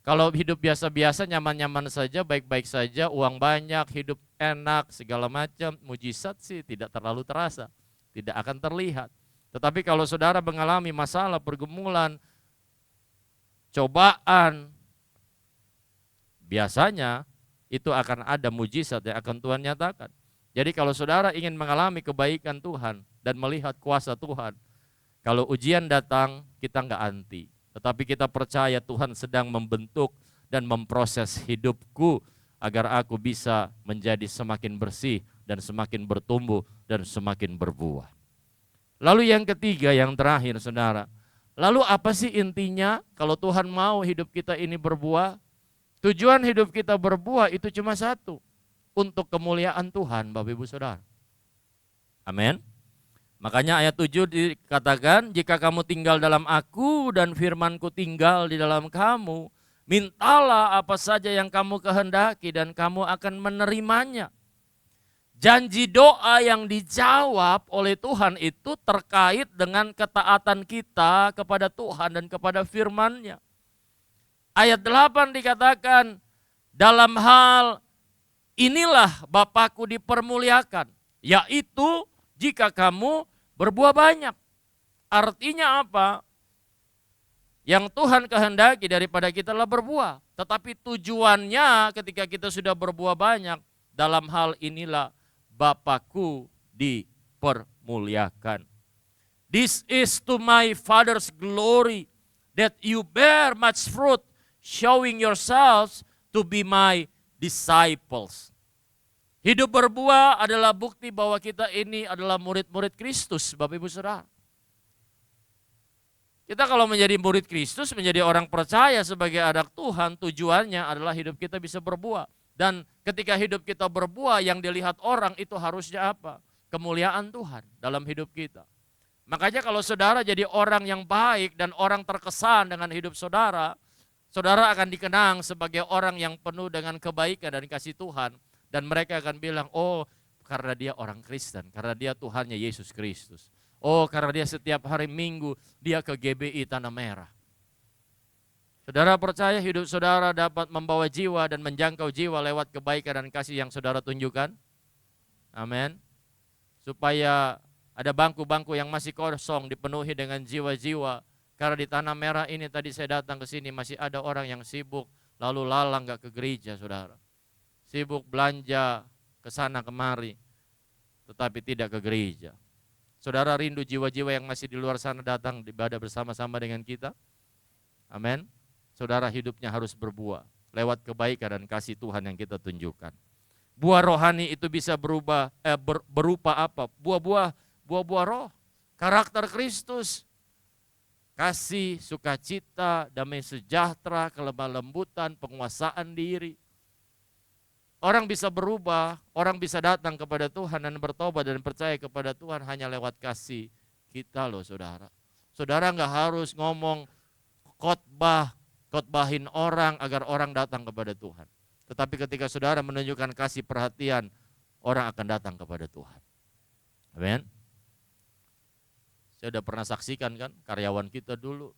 Kalau hidup biasa-biasa, nyaman-nyaman saja, baik-baik saja, uang banyak, hidup enak, segala macam, mujizat sih tidak terlalu terasa, tidak akan terlihat. Tetapi kalau saudara mengalami masalah, pergumulan, cobaan, biasanya itu akan ada mujizat yang akan Tuhan nyatakan. Jadi kalau saudara ingin mengalami kebaikan Tuhan dan melihat kuasa Tuhan, kalau ujian datang kita enggak anti, tetapi kita percaya Tuhan sedang membentuk dan memproses hidupku agar aku bisa menjadi semakin bersih dan semakin bertumbuh dan semakin berbuah. Lalu yang ketiga, yang terakhir saudara, lalu apa sih intinya kalau Tuhan mau hidup kita ini berbuah? Tujuan hidup kita berbuah itu cuma satu, untuk kemuliaan Tuhan Bapak Ibu Saudara. Amin. Makanya ayat 7 dikatakan, jika kamu tinggal dalam aku dan firmanku tinggal di dalam kamu, mintalah apa saja yang kamu kehendaki dan kamu akan menerimanya. Janji doa yang dijawab oleh Tuhan itu terkait dengan ketaatan kita kepada Tuhan dan kepada firman-Nya. Ayat 8 dikatakan, dalam hal inilah Bapakku dipermuliakan, yaitu jika kamu berbuah banyak. Artinya apa? Yang Tuhan kehendaki daripada kita adalah berbuah. Tetapi tujuannya ketika kita sudah berbuah banyak, dalam hal inilah Bapakku dipermuliakan. This is to my Father's glory, that you bear much fruit, showing yourselves to be my disciples. Hidup berbuah adalah bukti bahwa kita ini adalah murid-murid Kristus, Bapak Ibu Saudara. Kita kalau menjadi murid Kristus, menjadi orang percaya sebagai anak Tuhan, tujuannya adalah hidup kita bisa berbuah. Dan ketika hidup kita berbuah, yang dilihat orang itu harusnya apa? Kemuliaan Tuhan dalam hidup kita. Makanya kalau saudara jadi orang yang baik dan orang terkesan dengan hidup saudara, saudara akan dikenang sebagai orang yang penuh dengan kebaikan dan kasih Tuhan. Dan mereka akan bilang, oh karena dia orang Kristen, karena dia Tuhannya Yesus Kristus. Oh karena dia setiap hari Minggu, dia ke GBI Tanah Merah. Saudara percaya hidup saudara dapat membawa jiwa dan menjangkau jiwa lewat kebaikan dan kasih yang saudara tunjukkan? Amin. Supaya ada bangku-bangku yang masih kosong dipenuhi dengan jiwa-jiwa. Karena di Tanah Merah ini tadi saya datang ke sini masih ada orang yang sibuk lalu lalang gak ke gereja saudara. Sibuk belanja ke sana kemari, tetapi tidak ke gereja. Saudara rindu jiwa-jiwa yang masih di luar sana datang ibadah bersama-sama dengan kita? Amin. Saudara hidupnya harus berbuah lewat kebaikan dan kasih Tuhan yang kita tunjukkan. Buah rohani itu bisa berupa apa? Buah-buah roh. Karakter Kristus. Kasih, sukacita, damai sejahtera, kelemah lembutan, penguasaan diri. Orang bisa berubah, orang bisa datang kepada Tuhan dan bertobat dan percaya kepada Tuhan hanya lewat kasih kita loh saudara. Saudara nggak harus ngomong khotbahin orang agar orang datang kepada Tuhan. Tetapi ketika saudara menunjukkan kasih perhatian, orang akan datang kepada Tuhan. Amin. Saya udah pernah saksikan kan, karyawan kita dulu,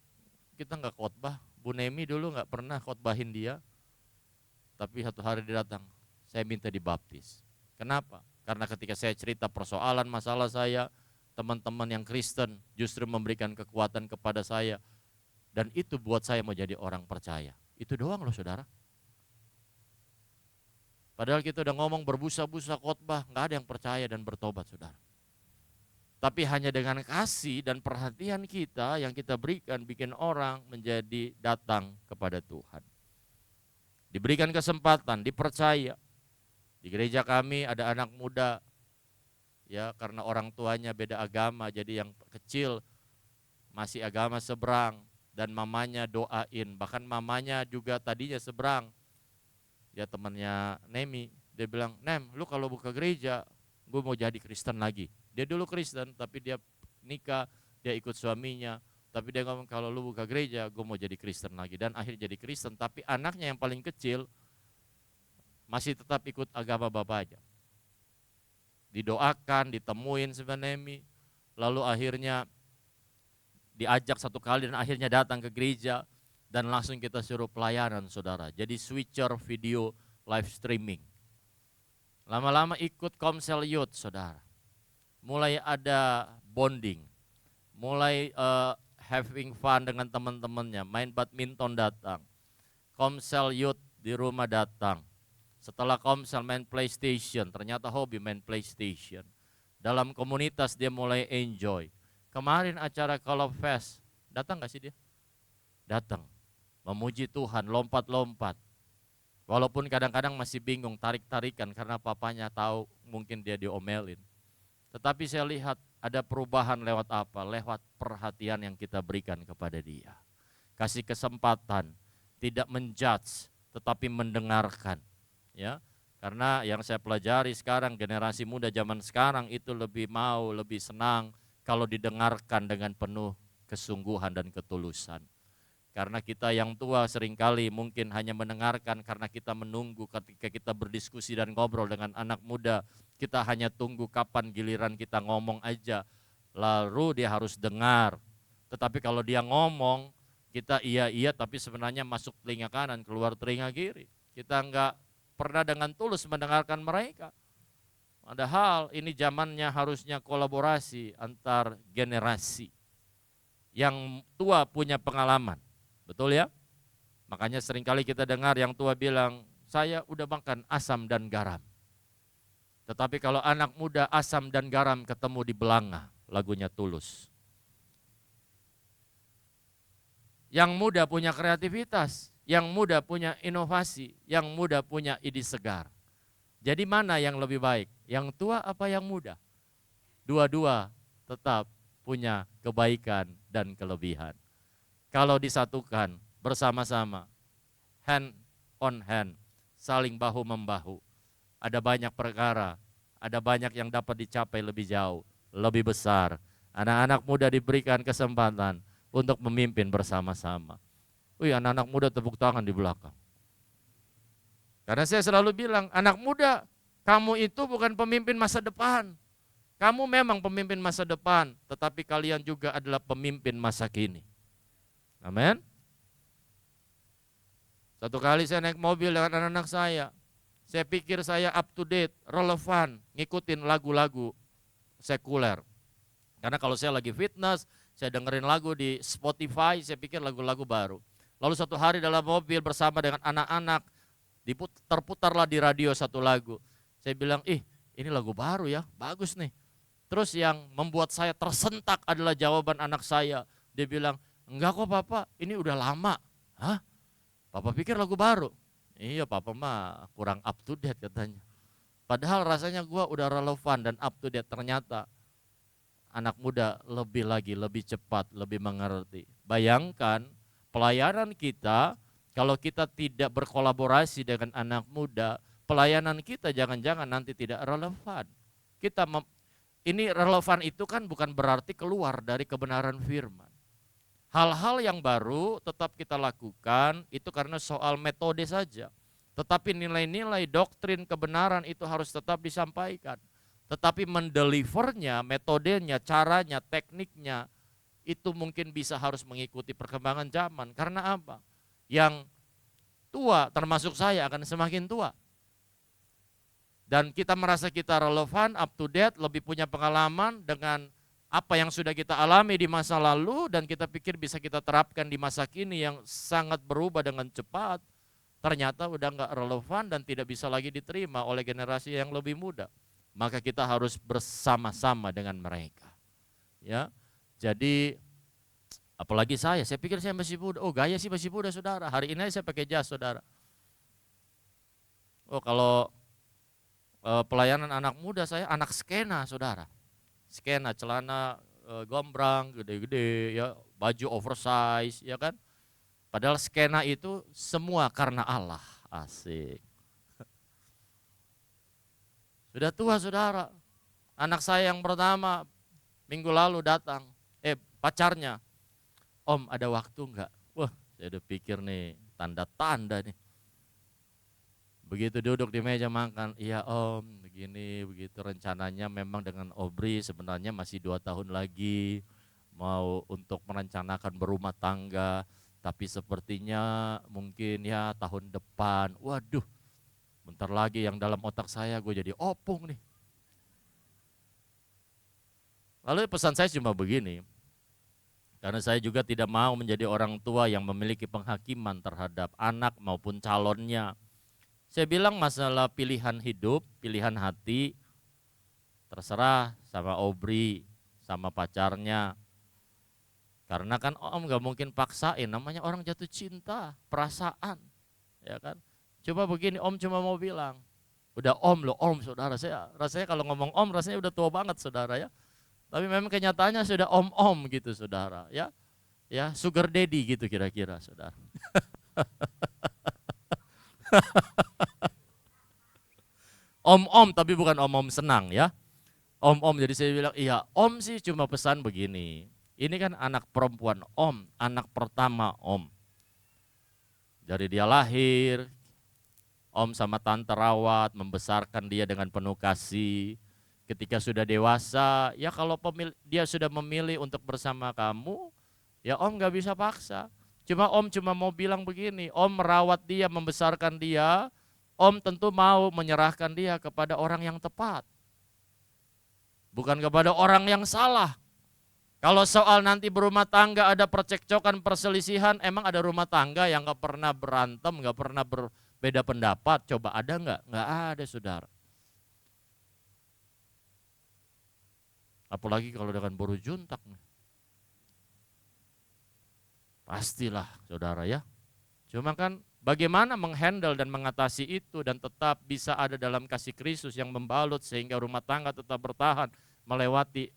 kita nggak khotbah. Bu Nemi dulu nggak pernah khotbahin dia. Tapi satu hari dia datang, saya minta dibaptis. Kenapa? Karena ketika saya cerita persoalan masalah saya, teman-teman yang Kristen justru memberikan kekuatan kepada saya. Dan itu buat saya mau jadi orang percaya. Itu doang loh saudara. Padahal kita udah ngomong berbusa-busa khotbah, nggak ada yang percaya dan bertobat saudara. Tapi hanya dengan kasih dan perhatian kita yang kita berikan bikin orang menjadi datang kepada Tuhan. Diberikan kesempatan, dipercaya. Di gereja kami ada anak muda, ya karena orang tuanya beda agama, jadi yang kecil masih agama seberang dan mamanya doain. Bahkan mamanya juga tadinya seberang. Ya temannya Nemi, dia bilang, Nem, lu kalau buka gereja, gue mau jadi Kristen lagi. Dia dulu Kristen, tapi dia nikah, dia ikut suaminya. Tapi dia ngomong kalau lu buka gereja, gue mau jadi Kristen lagi. Dan akhirnya jadi Kristen, tapi anaknya yang paling kecil masih tetap ikut agama bapaknya. Didoakan, ditemuin sama Nemi, lalu akhirnya diajak satu kali dan akhirnya datang ke gereja dan langsung kita suruh pelayanan saudara. Jadi switcher video live streaming. Lama-lama ikut Komsel Youth saudara. Mulai ada bonding, mulai having fun dengan teman-temannya, main badminton datang. Komsel Youth di rumah datang. Setelah Komsel main PlayStation, ternyata hobi main PlayStation. Dalam komunitas dia mulai enjoy. Kemarin acara Call of Fest, datang gak sih dia? Datang, memuji Tuhan, lompat-lompat. Walaupun kadang-kadang masih bingung, tarik-tarikan karena papanya tahu mungkin dia diomelin. Tetapi saya lihat ada perubahan lewat apa? Lewat perhatian yang kita berikan kepada dia. Kasih kesempatan, tidak menjudge, tetapi mendengarkan. Ya, karena yang saya pelajari sekarang, generasi muda zaman sekarang itu lebih mau, lebih senang kalau didengarkan dengan penuh kesungguhan dan ketulusan. Karena kita yang tua seringkali mungkin hanya mendengarkan karena kita menunggu ketika kita berdiskusi dan ngobrol dengan anak muda. Kita hanya tunggu kapan giliran kita ngomong aja. Lalu dia harus dengar. Tetapi kalau dia ngomong, kita iya tapi sebenarnya masuk telinga kanan, keluar telinga kiri. Kita enggak pernah dengan tulus mendengarkan mereka. Padahal ini zamannya harusnya kolaborasi antar generasi. Yang tua punya pengalaman. Betul ya? Makanya seringkali kita dengar yang tua bilang, saya udah makan asam dan garam. Tetapi kalau anak muda asam dan garam ketemu di belanga, lagunya Tulus. Yang muda punya kreativitas, yang muda punya inovasi, yang muda punya ide segar. Jadi mana yang lebih baik? Yang tua apa yang muda? Dua-dua tetap punya kebaikan dan kelebihan. Kalau disatukan bersama-sama, hand on hand, saling bahu-membahu, ada banyak perkara, ada banyak yang dapat dicapai lebih jauh, lebih besar. Anak-anak muda diberikan kesempatan untuk memimpin bersama-sama. Wih, anak-anak muda tepuk tangan di belakang. Karena saya selalu bilang, anak muda, kamu itu bukan pemimpin masa depan. Kamu memang pemimpin masa depan, tetapi kalian juga adalah pemimpin masa kini. Amin. Satu kali saya naik mobil dengan anak-anak saya pikir saya up to date, relevan, ngikutin lagu-lagu sekuler. Karena kalau saya lagi fitness, saya dengerin lagu di Spotify, saya pikir lagu-lagu baru. Lalu satu hari dalam mobil bersama dengan anak-anak, terputarlah di radio satu lagu. Saya bilang, ini lagu baru ya, bagus nih. Terus yang membuat saya tersentak adalah jawaban anak saya. Dia bilang, enggak kok Papa, ini udah lama. Hah? Papa pikir lagu baru. Iya Papa mah kurang up to date katanya. Padahal rasanya gua udah relevan dan up to date. Ternyata anak muda lebih lagi, lebih cepat, lebih mengerti. Bayangkan pelayanan kita, kalau kita tidak berkolaborasi dengan anak muda, pelayanan kita jangan-jangan nanti tidak relevan. Ini relevan itu kan bukan berarti keluar dari kebenaran firman. Hal-hal yang baru tetap kita lakukan itu karena soal metode saja. Tetapi nilai-nilai doktrin kebenaran itu harus tetap disampaikan. Tetapi mendelivernya, metodenya, caranya, tekniknya itu mungkin bisa harus mengikuti perkembangan zaman. Karena apa? Yang tua termasuk saya akan semakin tua. Dan kita merasa kita relevan, up to date, lebih punya pengalaman dengan apa yang sudah kita alami di masa lalu dan kita pikir bisa kita terapkan di masa kini yang sangat berubah dengan cepat. Ternyata udah nggak relevan dan tidak bisa lagi diterima oleh generasi yang lebih muda. Maka kita harus bersama-sama dengan mereka. Ya, jadi apalagi saya pikir saya masih muda. Oh gaya sih masih muda saudara. Hari ini saya pakai jas saudara. Oh kalau pelayanan anak muda saya anak skena saudara. Skena, celana gombrang, gede-gede, ya baju oversize, ya kan. Padahal skena itu semua karena Allah, asik. Sudah tua saudara, anak saya yang pertama minggu lalu datang, pacarnya, Om ada waktu enggak? Wah saya udah pikir nih, tanda-tanda nih. Begitu duduk di meja makan, iya Om, begini, begitu rencananya memang dengan Obri sebenarnya masih 2 tahun lagi mau untuk merencanakan berumah tangga, tapi sepertinya mungkin ya tahun depan. Waduh, bentar lagi yang dalam otak saya gue jadi opung nih. Lalu pesan saya cuma begini, karena saya juga tidak mau menjadi orang tua yang memiliki penghakiman terhadap anak maupun calonnya. Saya bilang masalah pilihan hidup, pilihan hati, terserah sama Obri, sama pacarnya. Karena kan Om gak mungkin paksain, namanya orang jatuh cinta, perasaan. Ya kan? Coba begini, Om cuma mau bilang, udah Om loh, Om saudara. Saya rasanya kalau ngomong Om rasanya udah tua banget saudara ya. Tapi memang kenyataannya sudah Om-Om gitu saudara ya. Ya, sugar daddy gitu kira-kira saudara. Om-om tapi bukan om-om senang ya. Om-om, jadi saya bilang, iya Om sih cuma pesan begini. Ini kan anak perempuan Om, anak pertama Om. Dari dia lahir, Om sama tante rawat, membesarkan dia dengan penuh kasih. Ketika sudah dewasa, ya kalau dia sudah memilih untuk bersama kamu, ya Om gak bisa paksa. Om cuma mau bilang begini, Om merawat dia, membesarkan dia, Om tentu mau menyerahkan dia kepada orang yang tepat. Bukan kepada orang yang salah. Kalau soal nanti berumah tangga ada percekcokan, perselisihan, emang ada rumah tangga yang gak pernah berantem, gak pernah berbeda pendapat? Coba ada gak? Gak ada saudara. Apalagi kalau dengan boru juntak. Pastilah saudara ya. Cuma kan bagaimana menghandle dan mengatasi itu dan tetap bisa ada dalam kasih Kristus yang membalut sehingga rumah tangga tetap bertahan melewati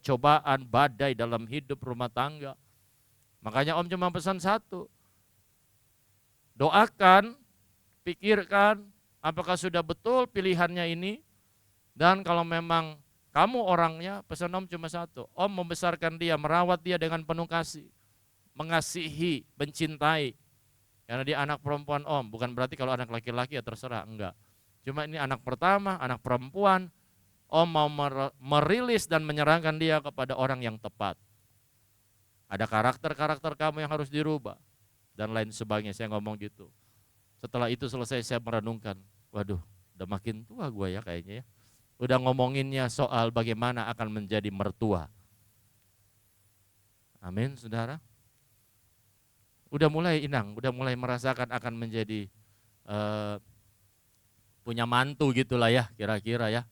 cobaan, badai dalam hidup rumah tangga. Makanya Om cuma pesan satu, doakan, pikirkan apakah sudah betul pilihannya ini, dan kalau memang kamu orangnya, pesan Om cuma satu, Om membesarkan dia, merawat dia dengan penuh kasih, mengasihi, mencintai. Karena dia anak perempuan Om, bukan berarti kalau anak laki-laki ya terserah, enggak. Cuma ini anak pertama, anak perempuan, Om mau merilis dan menyerahkan dia kepada orang yang tepat. Ada karakter-karakter kamu yang harus dirubah, dan lain sebagainya, saya ngomong gitu. Setelah itu selesai saya merenungkan, waduh udah makin tua gue ya kayaknya ya. Udah ngomonginnya soal bagaimana akan menjadi mertua. Amin saudara. Udah mulai inang, udah mulai merasakan akan menjadi punya mantu gitulah ya, kira-kira ya.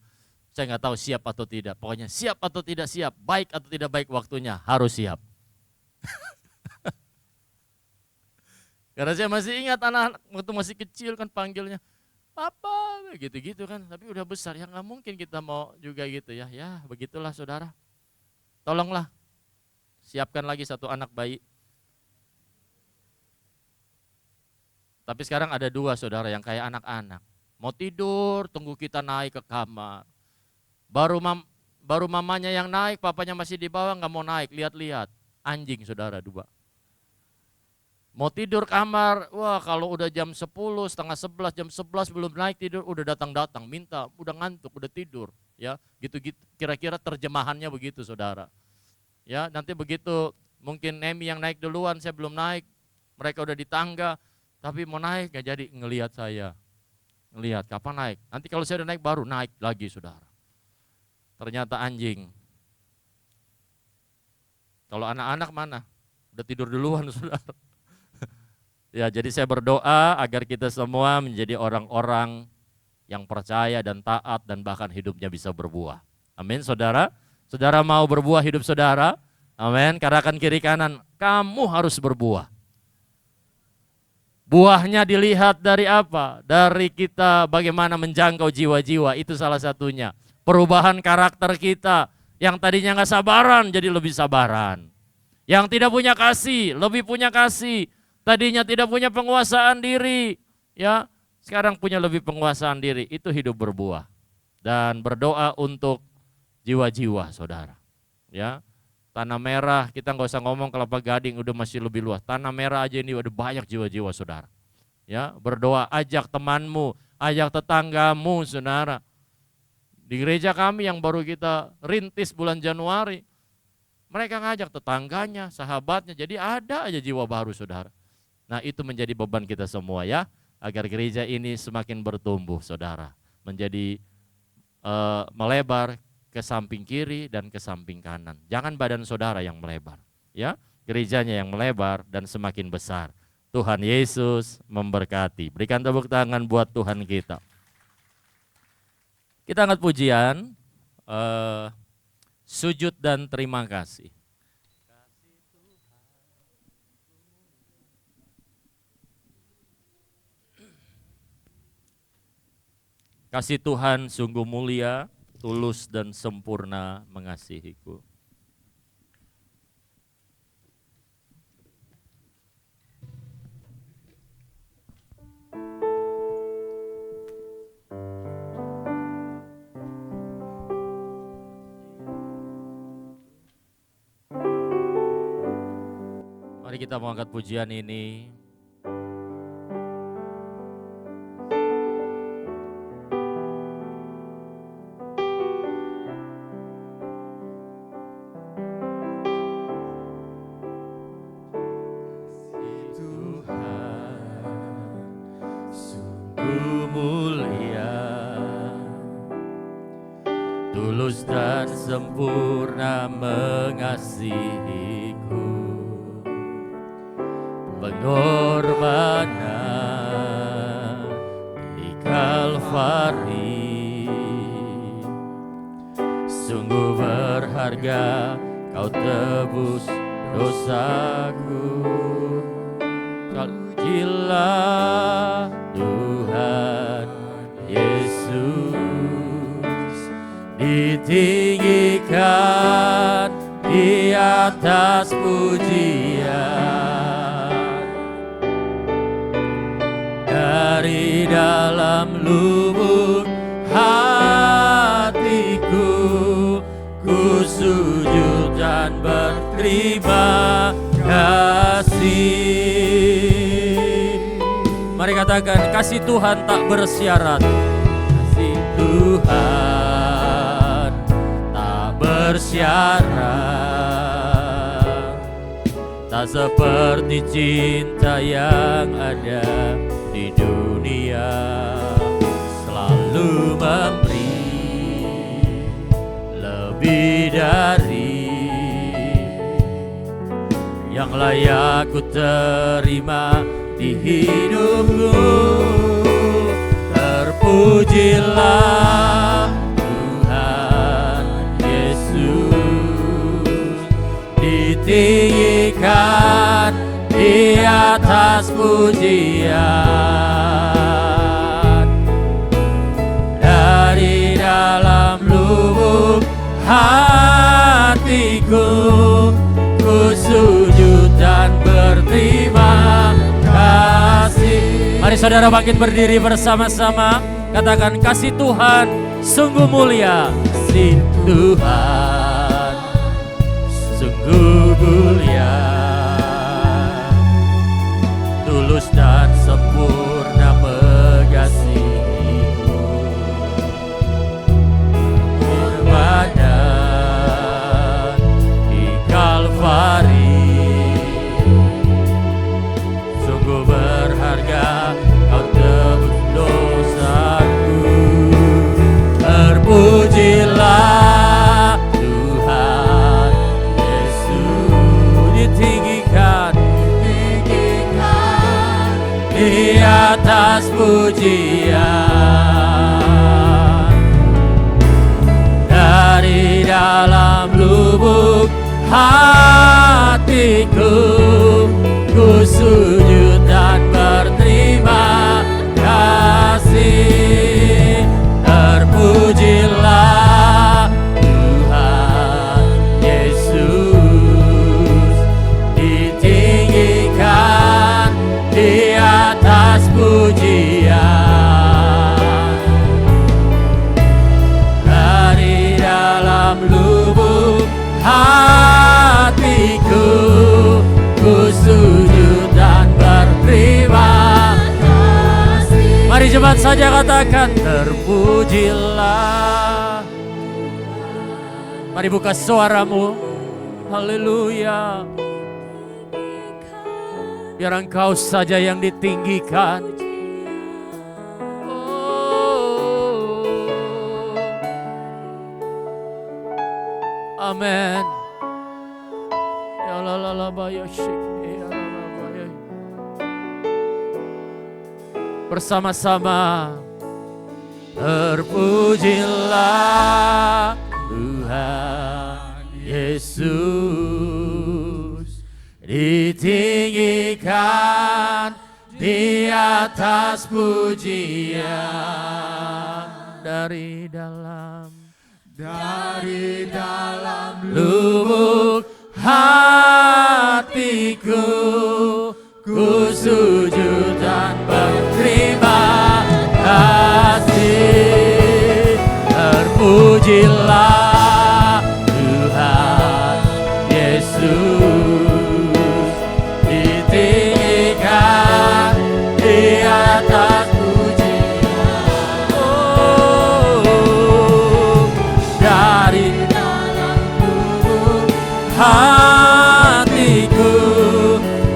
Saya nggak tahu siap atau tidak. Pokoknya siap atau tidak siap, baik atau tidak baik waktunya, harus siap. Karena saya masih ingat anak-anak waktu masih kecil kan panggilnya, Papa, gitu-gitu kan. Tapi udah besar, ya nggak mungkin kita mau juga gitu ya. Ya begitulah saudara. Tolonglah, siapkan lagi satu anak bayi. Tapi sekarang ada dua saudara yang kayak anak-anak. Mau tidur, tunggu kita naik ke kamar. Baru mamanya yang naik, papanya masih di bawah nggak mau naik, lihat-lihat. Anjing saudara dua. Mau tidur kamar, wah kalau udah jam 10, setengah 11, jam 11 belum naik tidur, udah datang-datang, minta, udah ngantuk, udah tidur. Ya, gitu-gitu, kira-kira terjemahannya begitu saudara. Ya, nanti begitu mungkin Nemi yang naik duluan, saya belum naik, mereka udah di tangga, tapi mau naik gak jadi ngelihat saya. Ngelihat kapan naik, nanti kalau saya udah naik baru naik lagi saudara. Ternyata anjing. Kalau anak-anak mana? Udah tidur duluan saudara. Ya, jadi saya berdoa agar kita semua menjadi orang-orang yang percaya dan taat dan bahkan hidupnya bisa berbuah. Amin, saudara. Saudara mau berbuah hidup saudara? Amin. Katakan kiri kanan, kamu harus berbuah. Buahnya dilihat dari apa? Dari kita bagaimana menjangkau jiwa-jiwa, itu salah satunya. Perubahan karakter kita, yang tadinya nggak sabaran jadi lebih sabaran. Yang tidak punya kasih, lebih punya kasih. Tadinya tidak punya penguasaan diri, ya sekarang punya lebih penguasaan diri. Itu hidup berbuah. Dan berdoa untuk jiwa-jiwa saudara. Ya, Tanah Merah kita nggak usah ngomong Kelapa Gading udah masih lebih luas. Tanah Merah aja ini udah banyak jiwa-jiwa saudara. Ya, berdoa, ajak temanmu, ajak tetanggamu saudara. Di gereja kami yang baru kita rintis bulan Januari, mereka ngajak tetangganya, sahabatnya, jadi ada aja jiwa baru saudara. Nah itu menjadi beban kita semua ya, agar gereja ini semakin bertumbuh saudara. Menjadi melebar ke samping kiri dan ke samping kanan. Jangan badan saudara yang melebar, ya, gerejanya yang melebar dan semakin besar. Tuhan Yesus memberkati. Berikan tepuk tangan buat Tuhan kita. Kita angkat pujian, sujud dan terima kasih. Kasih Tuhan sungguh mulia, tulus dan sempurna mengasihiku. Mari kita mengangkat pujian ini. Tulus dan sempurna mengasihiku, pengorbanan di Kalvari, sungguh berharga, kau tebus dosaku. Pujilah Tuhan Yesus, ditinggikan di atas pujian. Dari dalam lubuk hatiku, ku sujud dan berterima kasih. Mari katakan, kasih Tuhan tak bersyarat. Kasih Tuhan tak bersyarat, tak seperti cinta yang ada di dunia. Selalu memberi lebih dari yang layak ku terima di hidupku. Terpujilah Tuhan Yesus, ditinggikan di atas pujian. Dari dalam lubuk hatiku, ku sujud dan berterima kasih. Mari saudara bangkit berdiri bersama-sama. Katakan, kasih Tuhan sungguh mulia. Kasih Tuhan sungguh mulia, tulus dan sempurna mengasihiku. Pengorbanan di Kalvari sungguh berharga, Kau tebus dosaku. Terpujilah Tuhan Yesus, ditinggikan di atas pujian. Dari dalam lubuk hatiku, ku sujud dan berterima kasih. Terpujilah Tuhan Yesus, ditinggikan di atas pujian. Dari dalam lubuk hatiku, ku sujud dan berterima kasih. Mari cepat saja katakan, terpujilah. Mari buka suaramu. Haleluya. Biar Engkau saja yang ditinggikan. Oh. Amin. Ya la la la ba ya shik, ya la la ba ya. Bersama-sama. Terpujilah Tuhan Yesus, ditinggikan di atas pujian. Dari dalam lubuk hatiku, ku sujud dan berterima kasih. Terpujilah Tuhan Yesus, ditinggikan di atas pujian. Oh, dari dalam lubuk hatiku,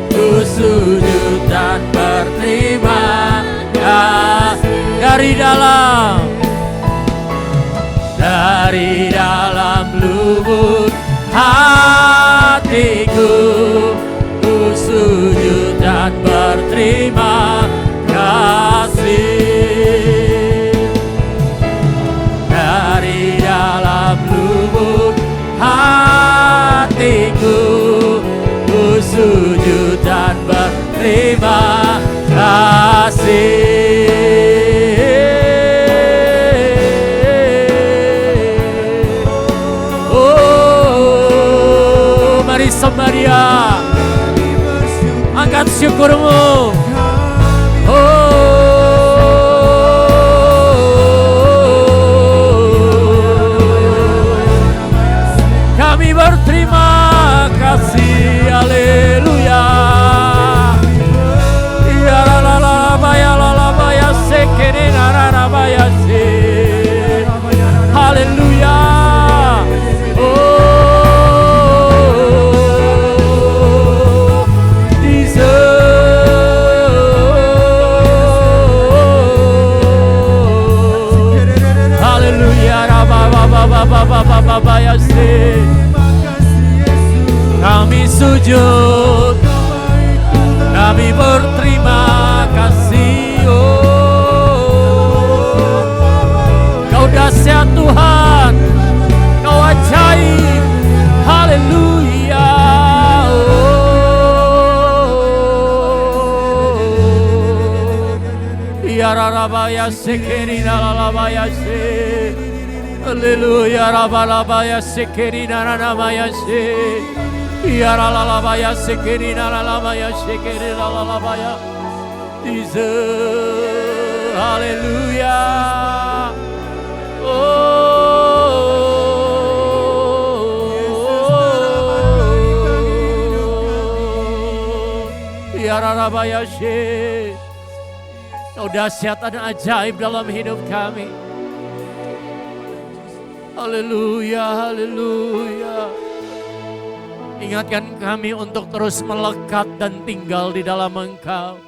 ku sujud dan berterima kasih. Dari dalam lubuk hatiku, ku sujud dan berterima kasih. Dari dalam lubuk hatiku, ku sujud dan berterima kasih. Oh, mari Samaria, angkat syukurmu. Kami berterima kasih, haleluya. Ya la la la baya sekene na na baya se, haleluya. Oh, haleluya, ba baya se. Kami sujud, kami berterima kasih. Oh, Yararabaya sekerina lalabaya se. Haleluya rabalabaya sekerina lalabaya se. Yaralalabaya sekerina lalabaya sekerina lalabaya. Jesus, haleluya. Yararabaya se. Kau dahsyat dan ajaib dalam hidup kami. Haleluya, haleluya. Ingatkan kami untuk terus melekat dan tinggal di dalam Engkau.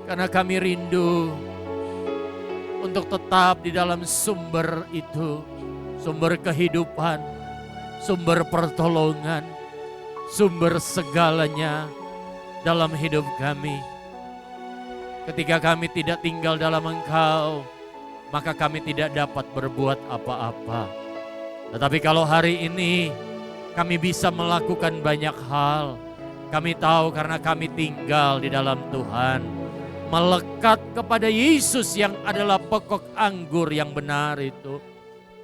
Karena kami rindu untuk tetap di dalam sumber itu. Sumber kehidupan, sumber pertolongan, sumber segalanya dalam hidup kami. Ketika kami tidak tinggal dalam Engkau, maka kami tidak dapat berbuat apa-apa. Tetapi kalau hari ini kami bisa melakukan banyak hal, kami tahu karena kami tinggal di dalam Tuhan. Melekat kepada Yesus yang adalah pokok anggur yang benar itu.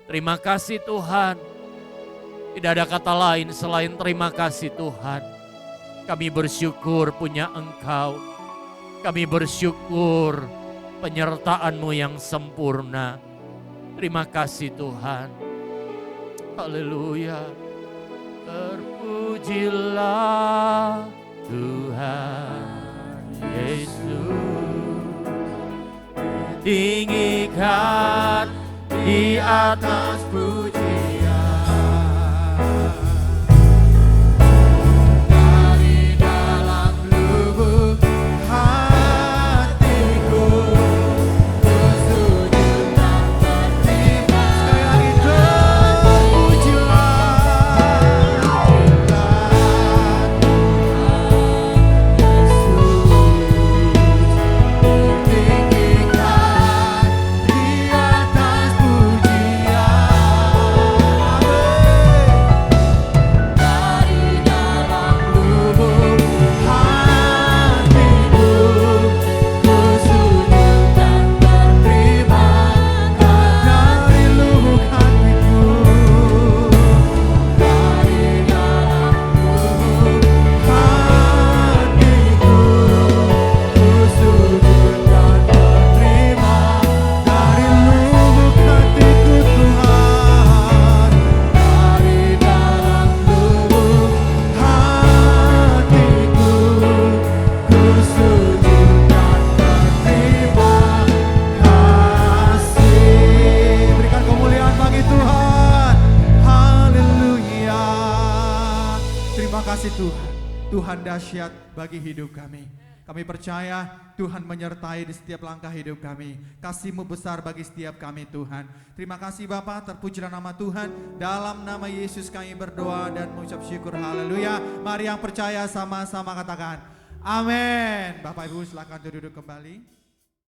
Terima kasih Tuhan. Tidak ada kata lain selain terima kasih Tuhan. Kami bersyukur punya Engkau. Kami bersyukur penyertaan-Mu yang sempurna. Terima kasih Tuhan. Haleluya. Terpujilah Tuhan Yesus. Tinggikan di atas pujian. Tuhan dahsyat bagi hidup kami. Kami percaya Tuhan menyertai di setiap langkah hidup kami. Kasih-Mu besar bagi setiap kami Tuhan. Terima kasih Bapa, terpujilah nama Tuhan. Dalam nama Yesus kami berdoa dan mengucap syukur. Haleluya. Mari yang percaya sama-sama katakan amin. Bapak Ibu silakan duduk kembali.